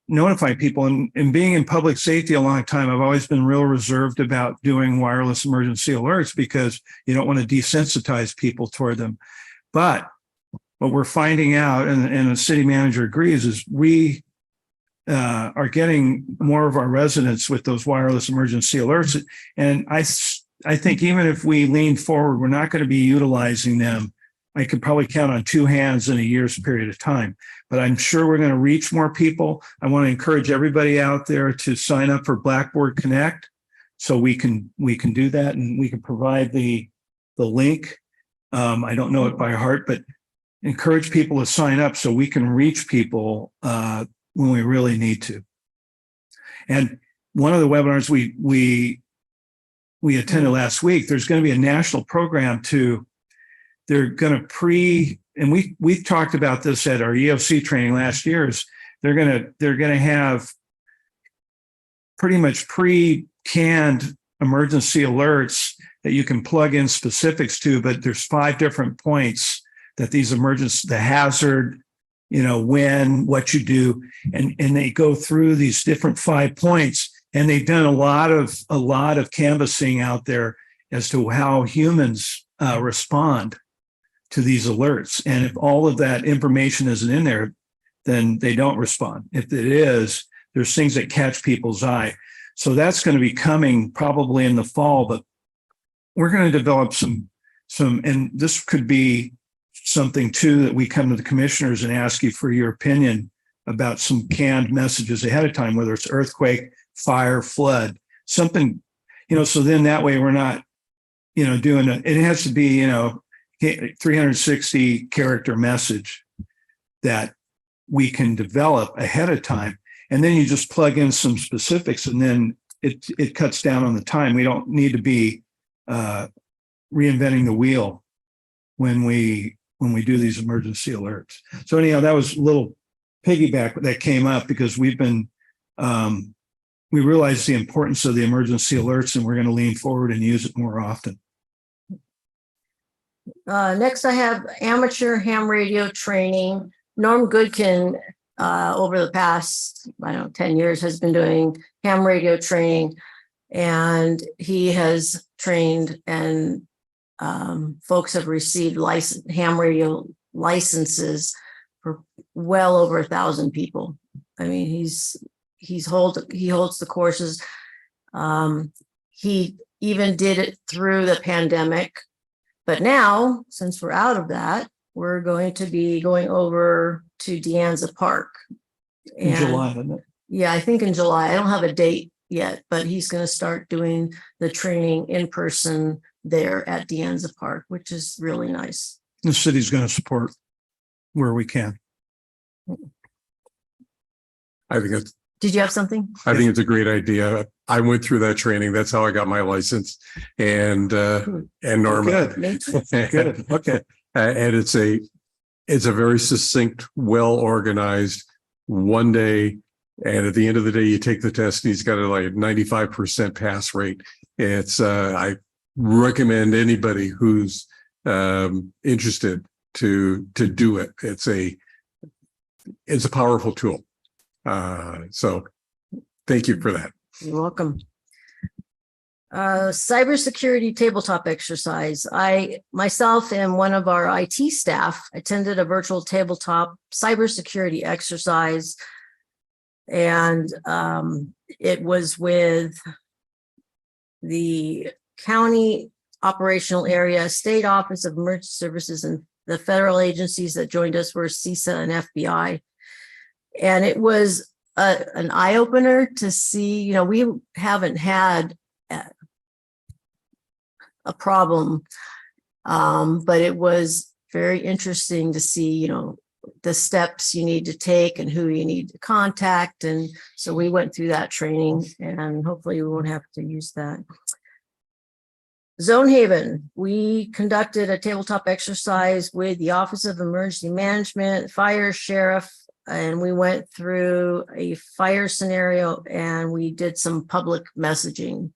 notifying people. And being in public safety a long time, I've always been real reserved about doing wireless emergency alerts because you don't want to desensitize people toward them. But what we're finding out, and the city manager agrees, is we are getting more of our residents with those wireless emergency alerts. And I think even if we lean forward, we're not going to be utilizing them. I could probably count on two hands in a year's period of time, but I'm sure we're going to reach more people. I want to encourage everybody out there to sign up for Blackboard Connect. So we can do that, and we can provide the link. I don't know it by heart, but encourage people to sign up so we can reach people when we really need to. And one of the webinars we attended last week, there's going to be a national program they're going to and we talked about this at our EOC training last year, is they're going to have pretty much pre-canned emergency alerts that you can plug in specifics to, but there's 5 different points that these the hazard, when, what you do, and they go through these different 5 points, and they've done a lot of canvassing out there as to how humans respond to these alerts. And if all of that information isn't in there, then they don't respond. If it is, there's things that catch people's eye. So that's going to be coming probably in the fall, but we're going to develop some, and this could be something too, that we come to the commissioners and ask you for your opinion about some canned messages ahead of time, whether it's earthquake, fire, flood, something, so then that way we're not, doing it has to be, 360 character message that we can develop ahead of time. And then you just plug in some specifics, and then it cuts down on the time. We don't need to be reinventing the wheel when we do these emergency alerts. So anyhow, that was a little piggyback that came up because we've been, we realized the importance of the emergency alerts, and we're going to lean forward and use it more often. Next, I have amateur ham radio training. Norm Goodkin, over the past, 10 years, has been doing ham radio training, and he has trained, and folks have received ham radio licenses for well over 1,000 people. I mean, he holds the courses. He even did it through the pandemic. But now, since we're out of that, we're going to be going over to De Anza Park. In July, isn't it? Yeah, I think in July. I don't have a date yet, but he's going to start doing the training in person there at De Anza Park, which is really nice. The city's going to support where we can. I think it's Did you have something? I think it's a great idea. I went through that training. That's how I got my license. And Norma. Good. Good. Okay. And it's a very succinct, well-organized one day. And at the end of the day, you take the test and he's got a 95% pass rate. It's, I recommend anybody who's interested to do it. It's a powerful tool. So thank you for that. You're welcome. Cybersecurity tabletop exercise. I myself and one of our IT staff attended a virtual tabletop cybersecurity exercise, and it was with the county operational area, state office of emergency services, and the federal agencies that joined us were CISA and FBI. And it was an eye-opener to see, we haven't had a problem, but it was very interesting to see, the steps you need to take and who you need to contact. And so we went through that training, and hopefully we won't have to use that. Zone Haven, we conducted a tabletop exercise with the Office of Emergency Management, Fire, Sheriff, and we went through a fire scenario, and we did some public messaging.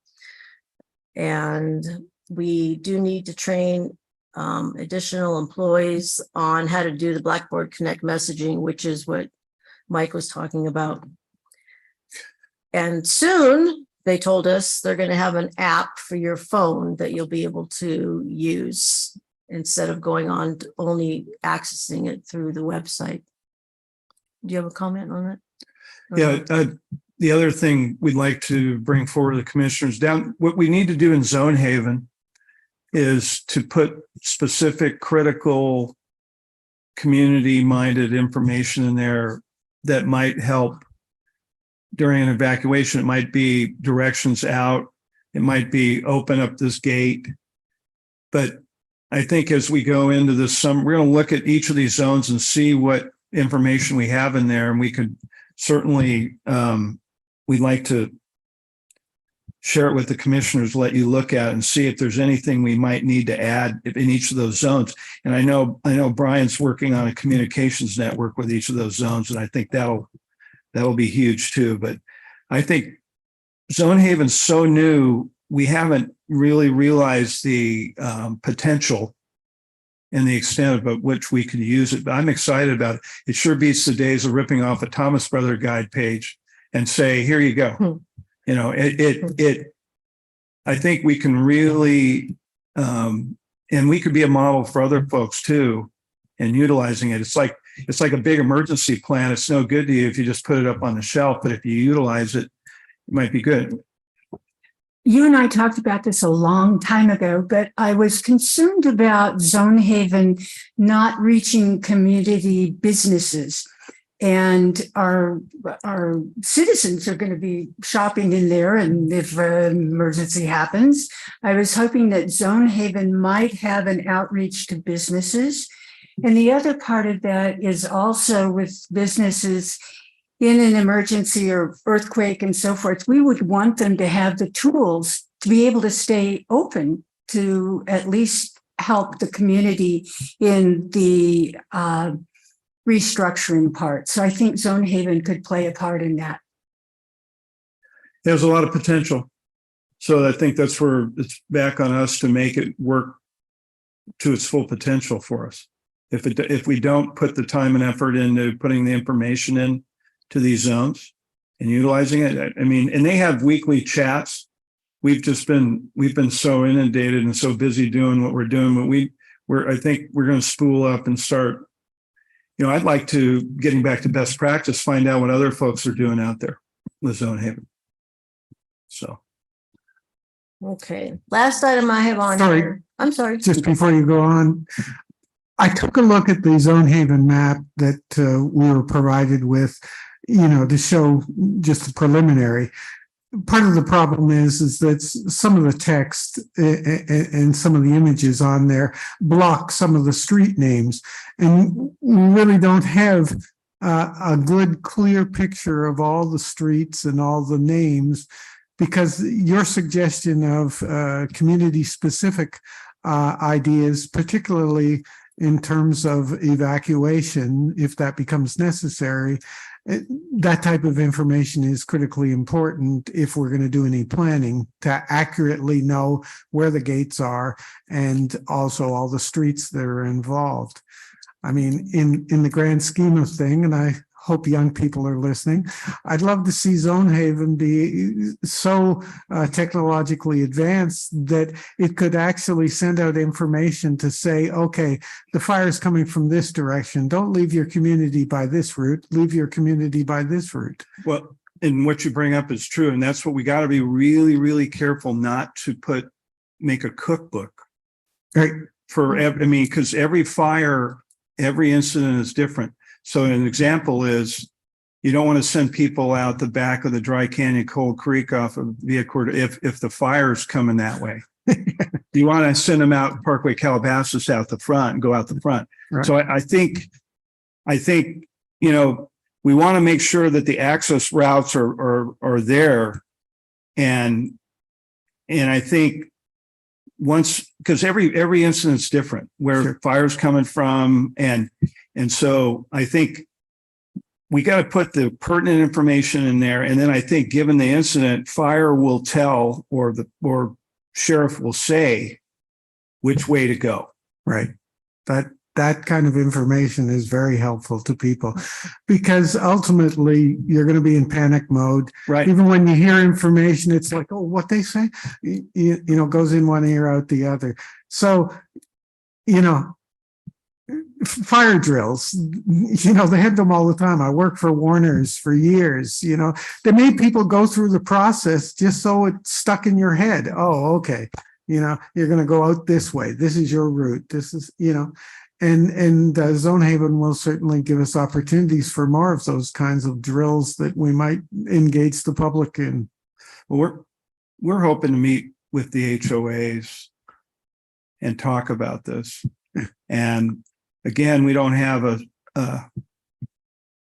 And we do need to train additional employees on how to do the Blackboard Connect messaging, which is what Mike was talking about. And soon, they told us they're going to have an app for your phone that you'll be able to use instead of going on to only accessing it through the website. Do you have a comment on that? Yeah. The other thing we'd like to bring forward to the commissioners what we need to do in Zone Haven is to put specific critical community-minded information in there that might help during an evacuation. It might be directions out It might be open up this gate. But I think as we go into this summer, we're going to look at each of these zones and see what information we have in there. And we could certainly, we'd like to share it with the commissioners, let you look at and see if there's anything we might need to add in each of those zones. And I know Brian's working on a communications network with each of those zones, and I think that'll be huge too. But I think Zone Haven's so new, we haven't really realized the potential and the extent of which we can use it. But I'm excited about it. It sure beats the days of ripping off a Thomas Brother guide page and say, here you go. You know, I think we can really, and we could be a model for other folks too, and utilizing it. It's like a big emergency plan. It's no good to you if you just put it up on the shelf, but if you utilize it, it might be good. You and I talked about this a long time ago, but I was concerned about Zone Haven not reaching community businesses. And our citizens are going to be shopping in there. And if an emergency happens, I was hoping that Zone Haven might have an outreach to businesses. And the other part of that is also with businesses in an emergency or earthquake and so forth, we would want them to have the tools to be able to stay open to at least help the community in the restructuring part. So I think Zone Haven could play a part in that. There's a lot of potential. So I think that's where it's back on us to make it work to its full potential for us. If we don't put the time and effort into putting the information in to these zones and utilizing it, I mean, and they have weekly chats. We've been so inundated and so busy doing what we're doing, but I think we're going to spool up and start. You know, I'd like to, getting back to best practice, find out what other folks are doing out there with Zone Haven. So. Okay, last item I have on Sorry. here. I'm sorry. Just before you go on, I took a look at the Zone Haven map that we were provided with, you know, to show just the preliminary. Part of the problem is that some of the text and some of the images on there block some of the street names, and we really don't have a good, clear picture of all the streets and all the names, because your suggestion of community-specific ideas, particularly in terms of evacuation, if that becomes necessary, that type of information is critically important if we're going to do any planning, to accurately know where the gates are and also all the streets that are involved. I mean, in the grand scheme of thing, and I hope young people are listening, I'd love to see Zone Haven be so technologically advanced that it could actually send out information to say, okay, the fire is coming from this direction. Don't leave your community by this route. Leave your community by this route. Well, and what you bring up is true. And that's what we got to be really, really careful not to make a cookbook. Right. Because every fire, every incident is different. So an example is, you don't want to send people out the back of the Dry Canyon Cold Creek off of Viacorta if the fire's coming that way. You want to send them out Parkway Calabasas out the front and go out the front. Right. So I think, you know, we want to make sure that the access routes are there. And I think because every incident's different, where sure. Fire's coming from, and so I think we got to put the pertinent information in there. And then I think, given the incident, fire will tell, or sheriff will say which way to go. Right. That kind of information is very helpful to people, because ultimately you're going to be in panic mode. Right. Even when you hear information, it's like, oh, what they say, you know, goes in one ear, out the other. So, you know, fire drills, you know, they had them all the time. I worked for Warner's for years. You know, they made people go through the process just so it's stuck in your head. Oh, okay. You know, you're going to go out this way. This is your route. This is, you know, and Zone Haven will certainly give us opportunities for more of those kinds of drills that we might engage the public in. Well, we're hoping to meet with the HOAs and talk about this. And again, we don't have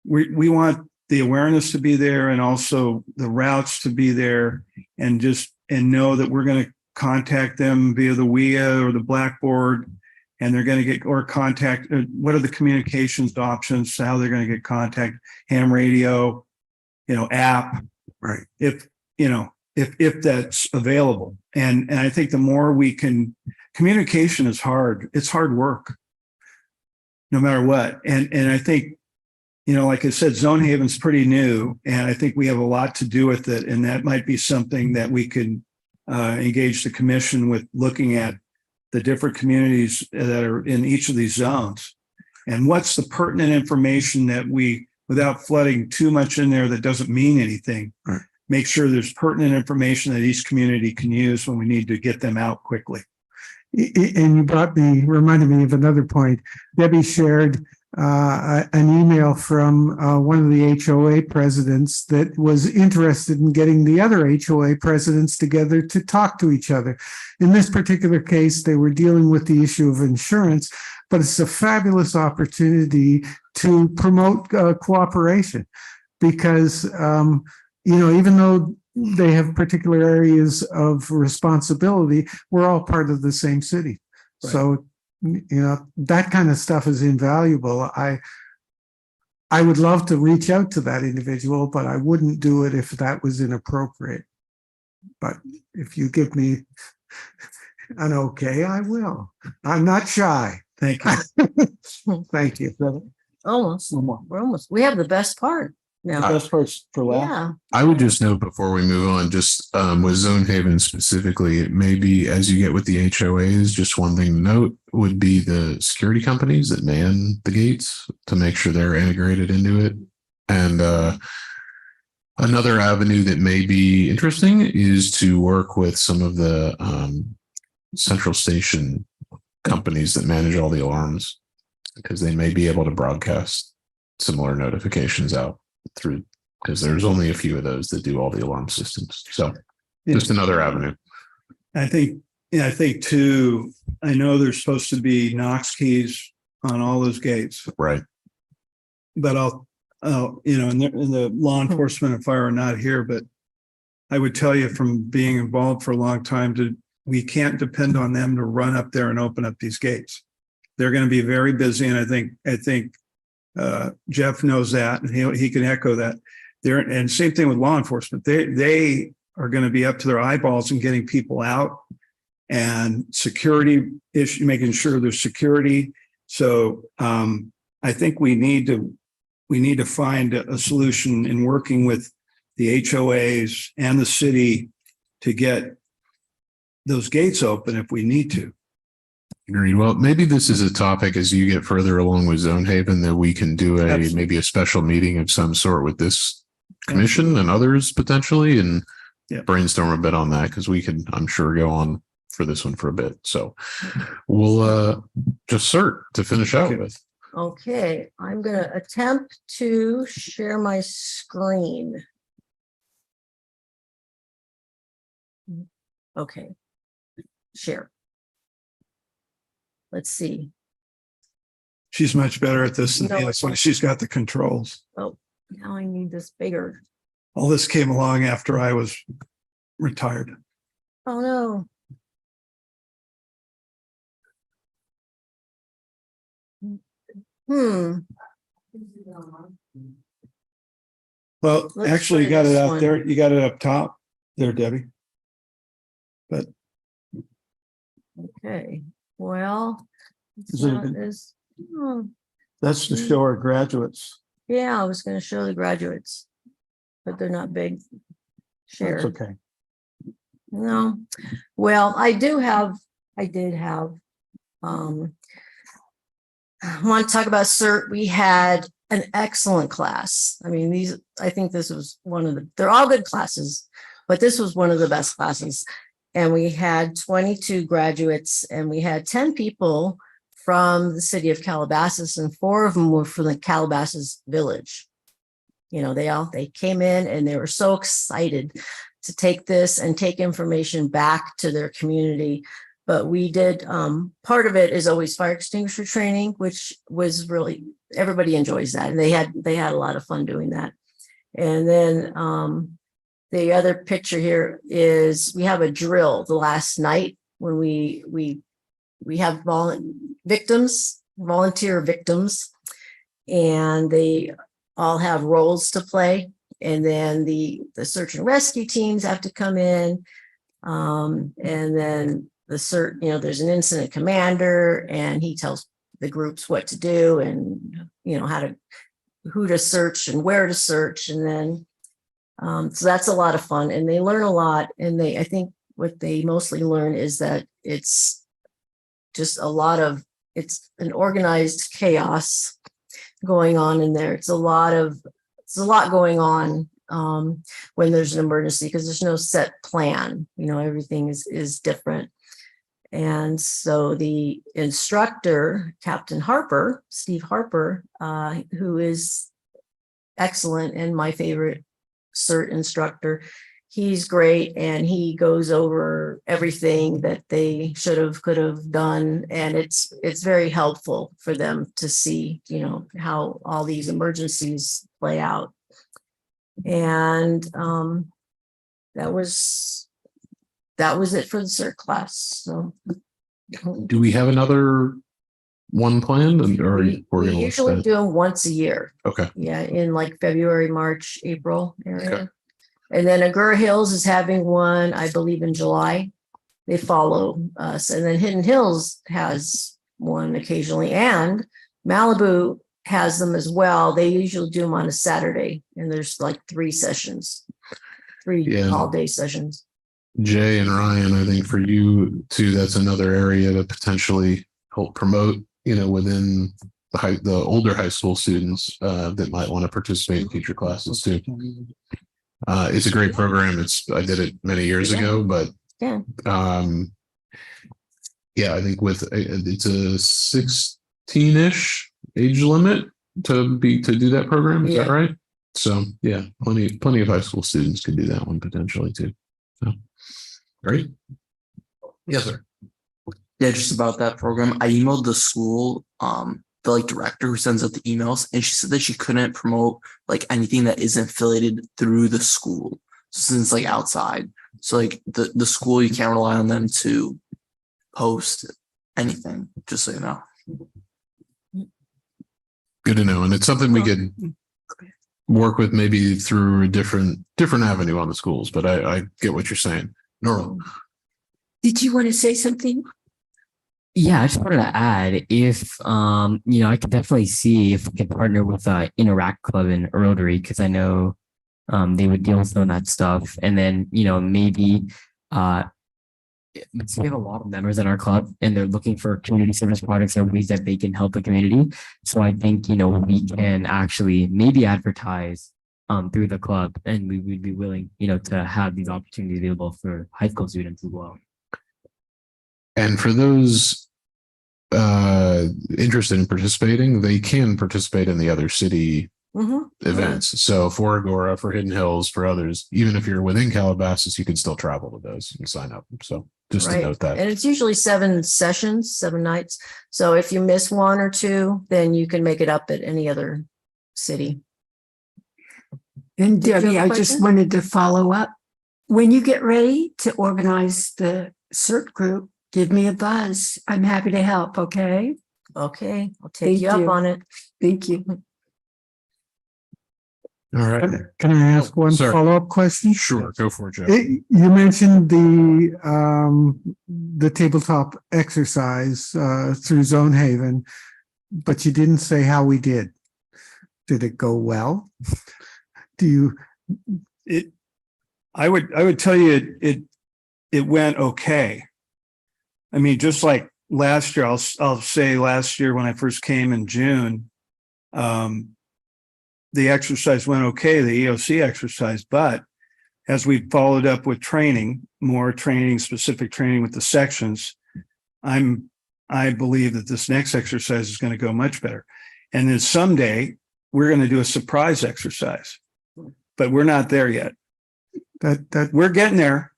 we want the awareness to be there and also the routes to be there, and know that we're going to contact them via the WIA or the Blackboard, and they're going to get, or contact, what are the communications options, how they're going to get contact, ham radio, app, Right. if that's available. And I think the more we can, communication is hard. It's hard work, no matter what. And I think, like I said, Zone Haven's pretty new, and I think we have a lot to do with it. And that might be something that we could engage the commission with, looking at the different communities that are in each of these zones. And what's the pertinent information that we, without flooding too much in there that doesn't mean anything, right, make sure there's pertinent information that each community can use when we need to get them out quickly. And you reminded me of another point. Debbie shared an email from one of the HOA presidents that was interested in getting the other HOA presidents together to talk to each other. In this particular case, they were dealing with the issue of insurance, but it's a fabulous opportunity to promote cooperation, because, even though they have particular areas of responsibility, we're all part of the same city. Right. So, that kind of stuff is invaluable. I would love to reach out to that individual, but I wouldn't do it if that was inappropriate. But if you give me an okay, I will. I'm not shy. Thank you. Thank you. Almost. We have the best part now. Best parts for last. Yeah. I would just note before we move on, just with Zone Haven specifically, it may be, as you get with the HOAs, just one thing to note would be the security companies that man the gates, to make sure they're integrated into it. And another avenue that may be interesting is to work with some of the central station companies that manage all the alarms, because they may be able to broadcast similar notifications out through, because there's only a few of those that do all the alarm systems. So just another avenue. I think too, I know there's supposed to be Knox keys on all those gates. Right. But and the law enforcement and fire are not here, but I would tell you from being involved for a long time, we can't depend on them to run up there and open up these gates. They're going to be very busy. And I think Jeff knows that, and he can echo that. And same thing with law enforcement. They are going to be up to their eyeballs in getting people out, and security issue, making sure there's security. So I think we need to find a solution in working with the HOAs and the city to get those gates open if we need to. Agreed. Well, maybe this is a topic as you get further along with Zone Haven that we can do maybe a special meeting of some sort with this commission and others potentially, and brainstorm a bit on that, because we could, I'm sure, go on for this one for a bit. So we'll just start to finish out with. Okay, I'm going to attempt to share my screen. Okay, share. Let's see. She's much better at this than me. That's why she's got the controls. Oh, now I need this bigger. All this came along after I was retired. Oh, no. Well, Let's actually, you try got it this out one. there. You got it up top there, Debbie. But Okay, well, it's Is it- not as, that's to show our graduates. yeah, I was going to show the graduates, but they're not big. Share. That's okay. No, well, I did have, I want to talk about CERT. We had an excellent class. I mean, I think this was they're all good classes, but this was one of the best classes. And we had 22 graduates, and we had 10 people from the city of Calabasas, and 4 of them were from the Calabasas village. They came in and they were so excited to take this and take information back to their community. But we did, part of it is always fire extinguisher training, which was really, everybody enjoys that. And they had a lot of fun doing that. And then the other picture here is we have a drill the last night when we have volunteer victims, and they all have roles to play. And then the search and rescue teams have to come in. And then there's an incident commander, and he tells the groups what to do and, who to search and where to search. And then, so that's a lot of fun, and they learn a lot. And I think what they mostly learn is that it's just it's an organized chaos going on in there. It's a lot going on when there's an emergency, because there's no set plan. Everything is different. And so the instructor, Captain Harper, Steve Harper, who is excellent and my favorite CERT instructor, he's great, and he goes over everything that they could have done, and it's very helpful for them to see, how all these emergencies play out. And that was it for the CERT class. So, do we have another one planned, we usually do them once a year? Okay. Yeah, in like February, March, April area. Okay. And then Agoura Hills is having one, I believe, in July. They follow us. And then Hidden Hills has one occasionally, and Malibu has them as well. They usually do them on a Saturday, and there's like 3 sessions, 3 all-day sessions. Jay and Ryan, I think for you too, that's another area to potentially help promote, within the older high school students that might want to participate in future classes too. It's a great program. I did it many years ago, but I think it's a 16-ish age limit to do that program. Is that right? So yeah, plenty of high school students could do that one potentially too. So great. Yes, sir. Yeah, just about that program. I emailed the school, the director who sends out the emails, and she said that she couldn't promote anything that isn't affiliated through the school, since outside. So the school, you can't rely on them to post anything, just so you know. Good to know. And it's something we could work with maybe through a different avenue on the schools, but I get what you're saying. Normal. Did you want to say something? Yeah, I just wanted to add, if I could definitely see if we could partner with Interact Club and Rotary, because I know they would deal with some of that stuff. And then maybe we have a lot of members in our club, and they're looking for community service projects or ways that they can help the community. So I think we can actually maybe advertise through the club, and we would be willing to have these opportunities available for high school students as well. And for those interested in participating, they can participate in the other city events. So for Agoura, for Hidden Hills, for others, even if you're within Calabasas, you can still travel to those and sign up. So just to note that. And it's usually 7 sessions, 7 nights. So if you miss 1 or 2, then you can make it up at any other city. And Debbie, I just wanted to follow up. When you get ready to organize the CERT group, give me a buzz. I'm happy to help. Okay. Okay. I'll take you up on it. Thank you. All right. Can I ask one follow-up question? Sure. Go for it, Joe. You mentioned the tabletop exercise through Zone Haven, but you didn't say how we did. Did it go well? I would tell you it went okay. I mean, just like last year, I'll say last year when I first came in June, the exercise went okay, the EOC exercise, but as we followed up with more training, specific training with the sections, I believe that this next exercise is going to go much better. And then someday we're going to do a surprise exercise, but we're not there yet. That We're getting there.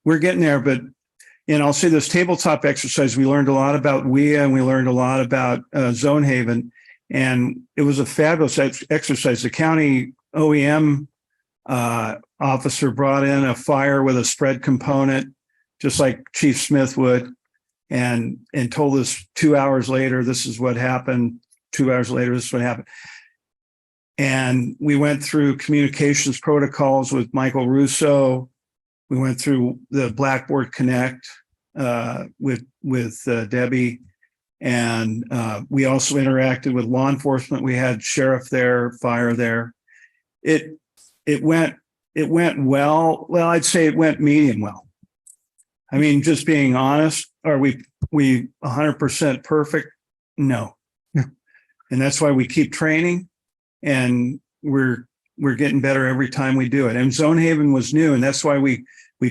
We're getting there, but I'll say this tabletop exercise, we learned a lot about WIA and we learned a lot about Zone Haven, and it was a fabulous exercise. The county OEM officer brought in a fire with a spread component, just like Chief Smith would, and told us 2 hours later, this is what happened. 2 hours later, this is what happened. And we went through communications protocols with Michael Russo. We went through the Blackboard Connect with Debbie, and we also interacted with law enforcement. We had sheriff there, fire there. It went well. Well, I'd say it went medium well. I mean, just being honest, are we 100% perfect? No. And that's why we keep training, and we're getting better every time we do it. And Zone Haven was new, and that's why we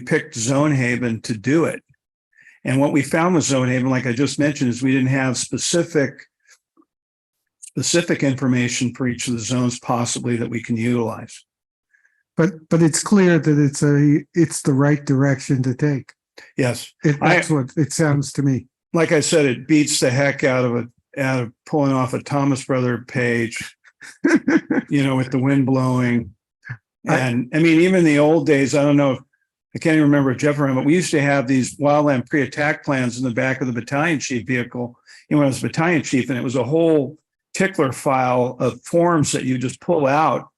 picked Zone Haven to do it. And what we found with Zone Haven, like I just mentioned, is we didn't have specific information for each of the zones possibly that we can utilize. but it's clear that it's the right direction to take. Yes. That's what it sounds to me. Like I said, it beats the heck out of pulling off a Thomas Brother page, with the wind blowing. And I mean, even in the old days, I don't know if I can't even remember if Jeff remember, but we used to have these wildland pre-attack plans in the back of the battalion chief vehicle. When I was battalion chief, and it was a whole tickler file of forms that you just pull out.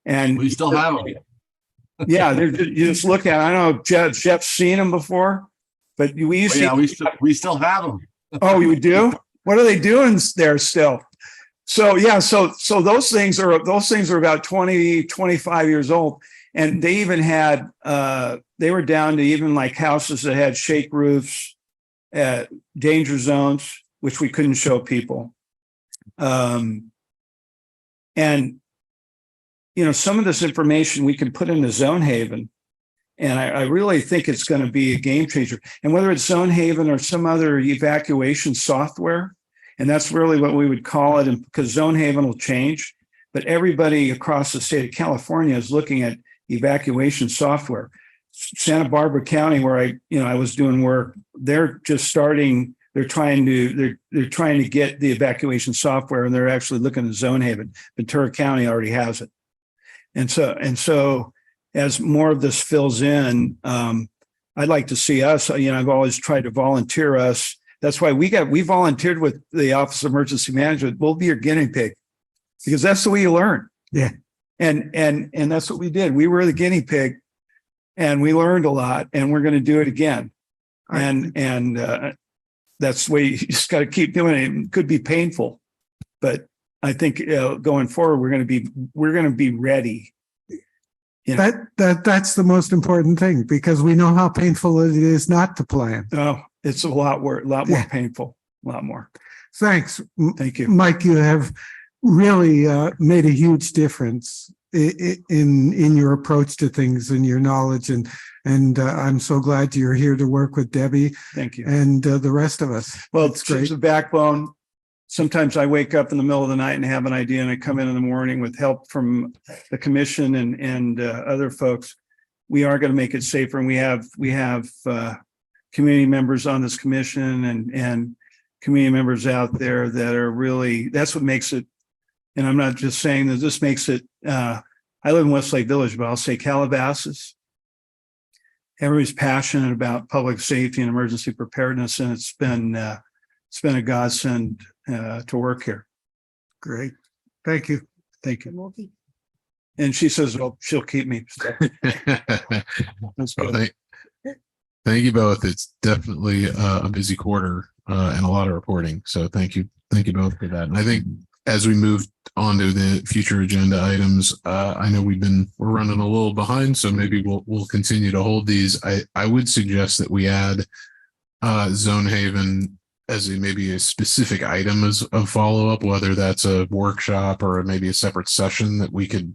And we still have them. Yeah, you just look at it. I don't know if Jeff's seen them before, but we used to. We still have them. Oh, you do? What are they doing there still? So yeah, so those things are about 20, 25 years old. And they even had they were down to even like houses that had shake roofs, danger zones, which we couldn't show people. And some of this information we can put into Zone Haven. And I really think it's going to be a game changer. And whether it's Zone Haven or some other evacuation software, and that's really what we would call it, because Zone Haven will change, but everybody across the state of California is looking at evacuation software. Santa Barbara County, where I was doing work, they're just starting. They're trying to get the evacuation software, and they're actually looking at Zone Haven. Ventura County already has it, and so as more of this fills in, I'd like to see us. I've always tried to volunteer us. That's why we volunteered with the Office of Emergency Management. We'll be your guinea pig, because that's the way you learn. Yeah. And that's what we did. We were the guinea pig, and we learned a lot, and we're going to do it again. And that's the way you just got to keep doing it. It could be painful, but I think going forward, we're going to be ready. That's the most important thing, because we know how painful it is not to plan. Oh, it's a lot more painful, a lot more. Thanks. Thank you, Mike. You have really made a huge difference in your approach to things and your knowledge, and I'm so glad you're here to work with Debbie. Thank you. And the rest of us. Well, it's great. The backbone. Sometimes I wake up in the middle of the night and have an idea, and I come in the morning with help from the commission and other folks. We are going to make it safer, and we have community members on this commission and community members out there that are really, that's what makes it. And I'm not just saying that this makes it, I live in Westlake Village, but I'll say Calabasas. Everybody's passionate about public safety and emergency preparedness, and it's been a godsend to work here. Great. Thank you. Thank you. And she says, well, she'll keep me. That's good. Thank you both. It's definitely a busy quarter and a lot of reporting. So thank you both for that. And I think as we move on to the future agenda items, I know we're running a little behind, so maybe we'll continue to hold these. I would suggest that we add Zone Haven as maybe a specific item of follow-up, whether that's a workshop or maybe a separate session that we could,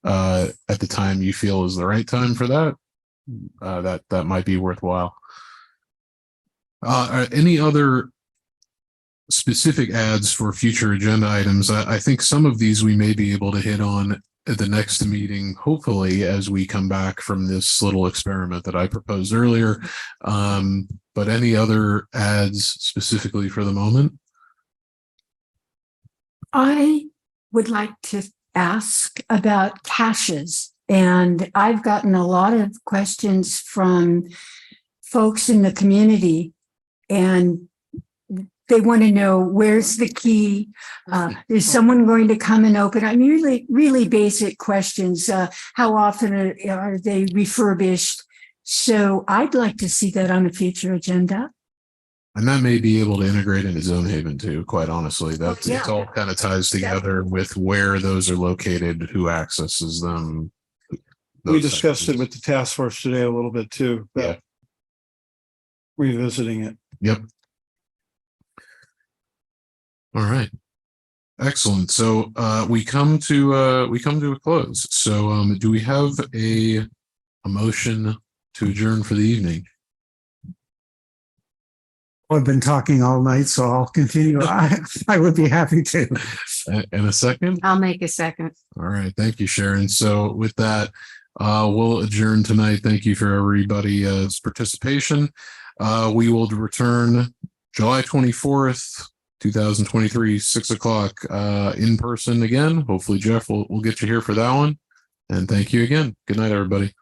at the time you feel is the right time for that, that might be worthwhile. Any other specific ads for future agenda items? I think some of these we may be able to hit on at the next meeting, hopefully, as we come back from this little experiment that I proposed earlier. But any other ads specifically for the moment? I would like to ask about caches, and I've gotten a lot of questions from folks in the community, and they want to know, where's the key? Is someone going to come and open? I mean, really, really basic questions. How often are they refurbished? So I'd like to see that on a future agenda. And that may be able to integrate into Zone Haven too, quite honestly. That's yeah. It's all kind of ties together with where those are located, who accesses them. We discussed it with the task force today a little bit too. Yeah. Revisiting it. Yep. All right. Excellent. So we come to a close. So do we have a motion to adjourn for the evening? I've been talking all night, so I'll continue. I would be happy to. And a second? I'll make a second. All right. Thank you, Sharon. So with that, we'll adjourn tonight. Thank you for everybody's participation. We will return July 24th, 2023, 6:00 in person again. Hopefully, Jeff will get you here for that one. And thank you again. Good night, everybody.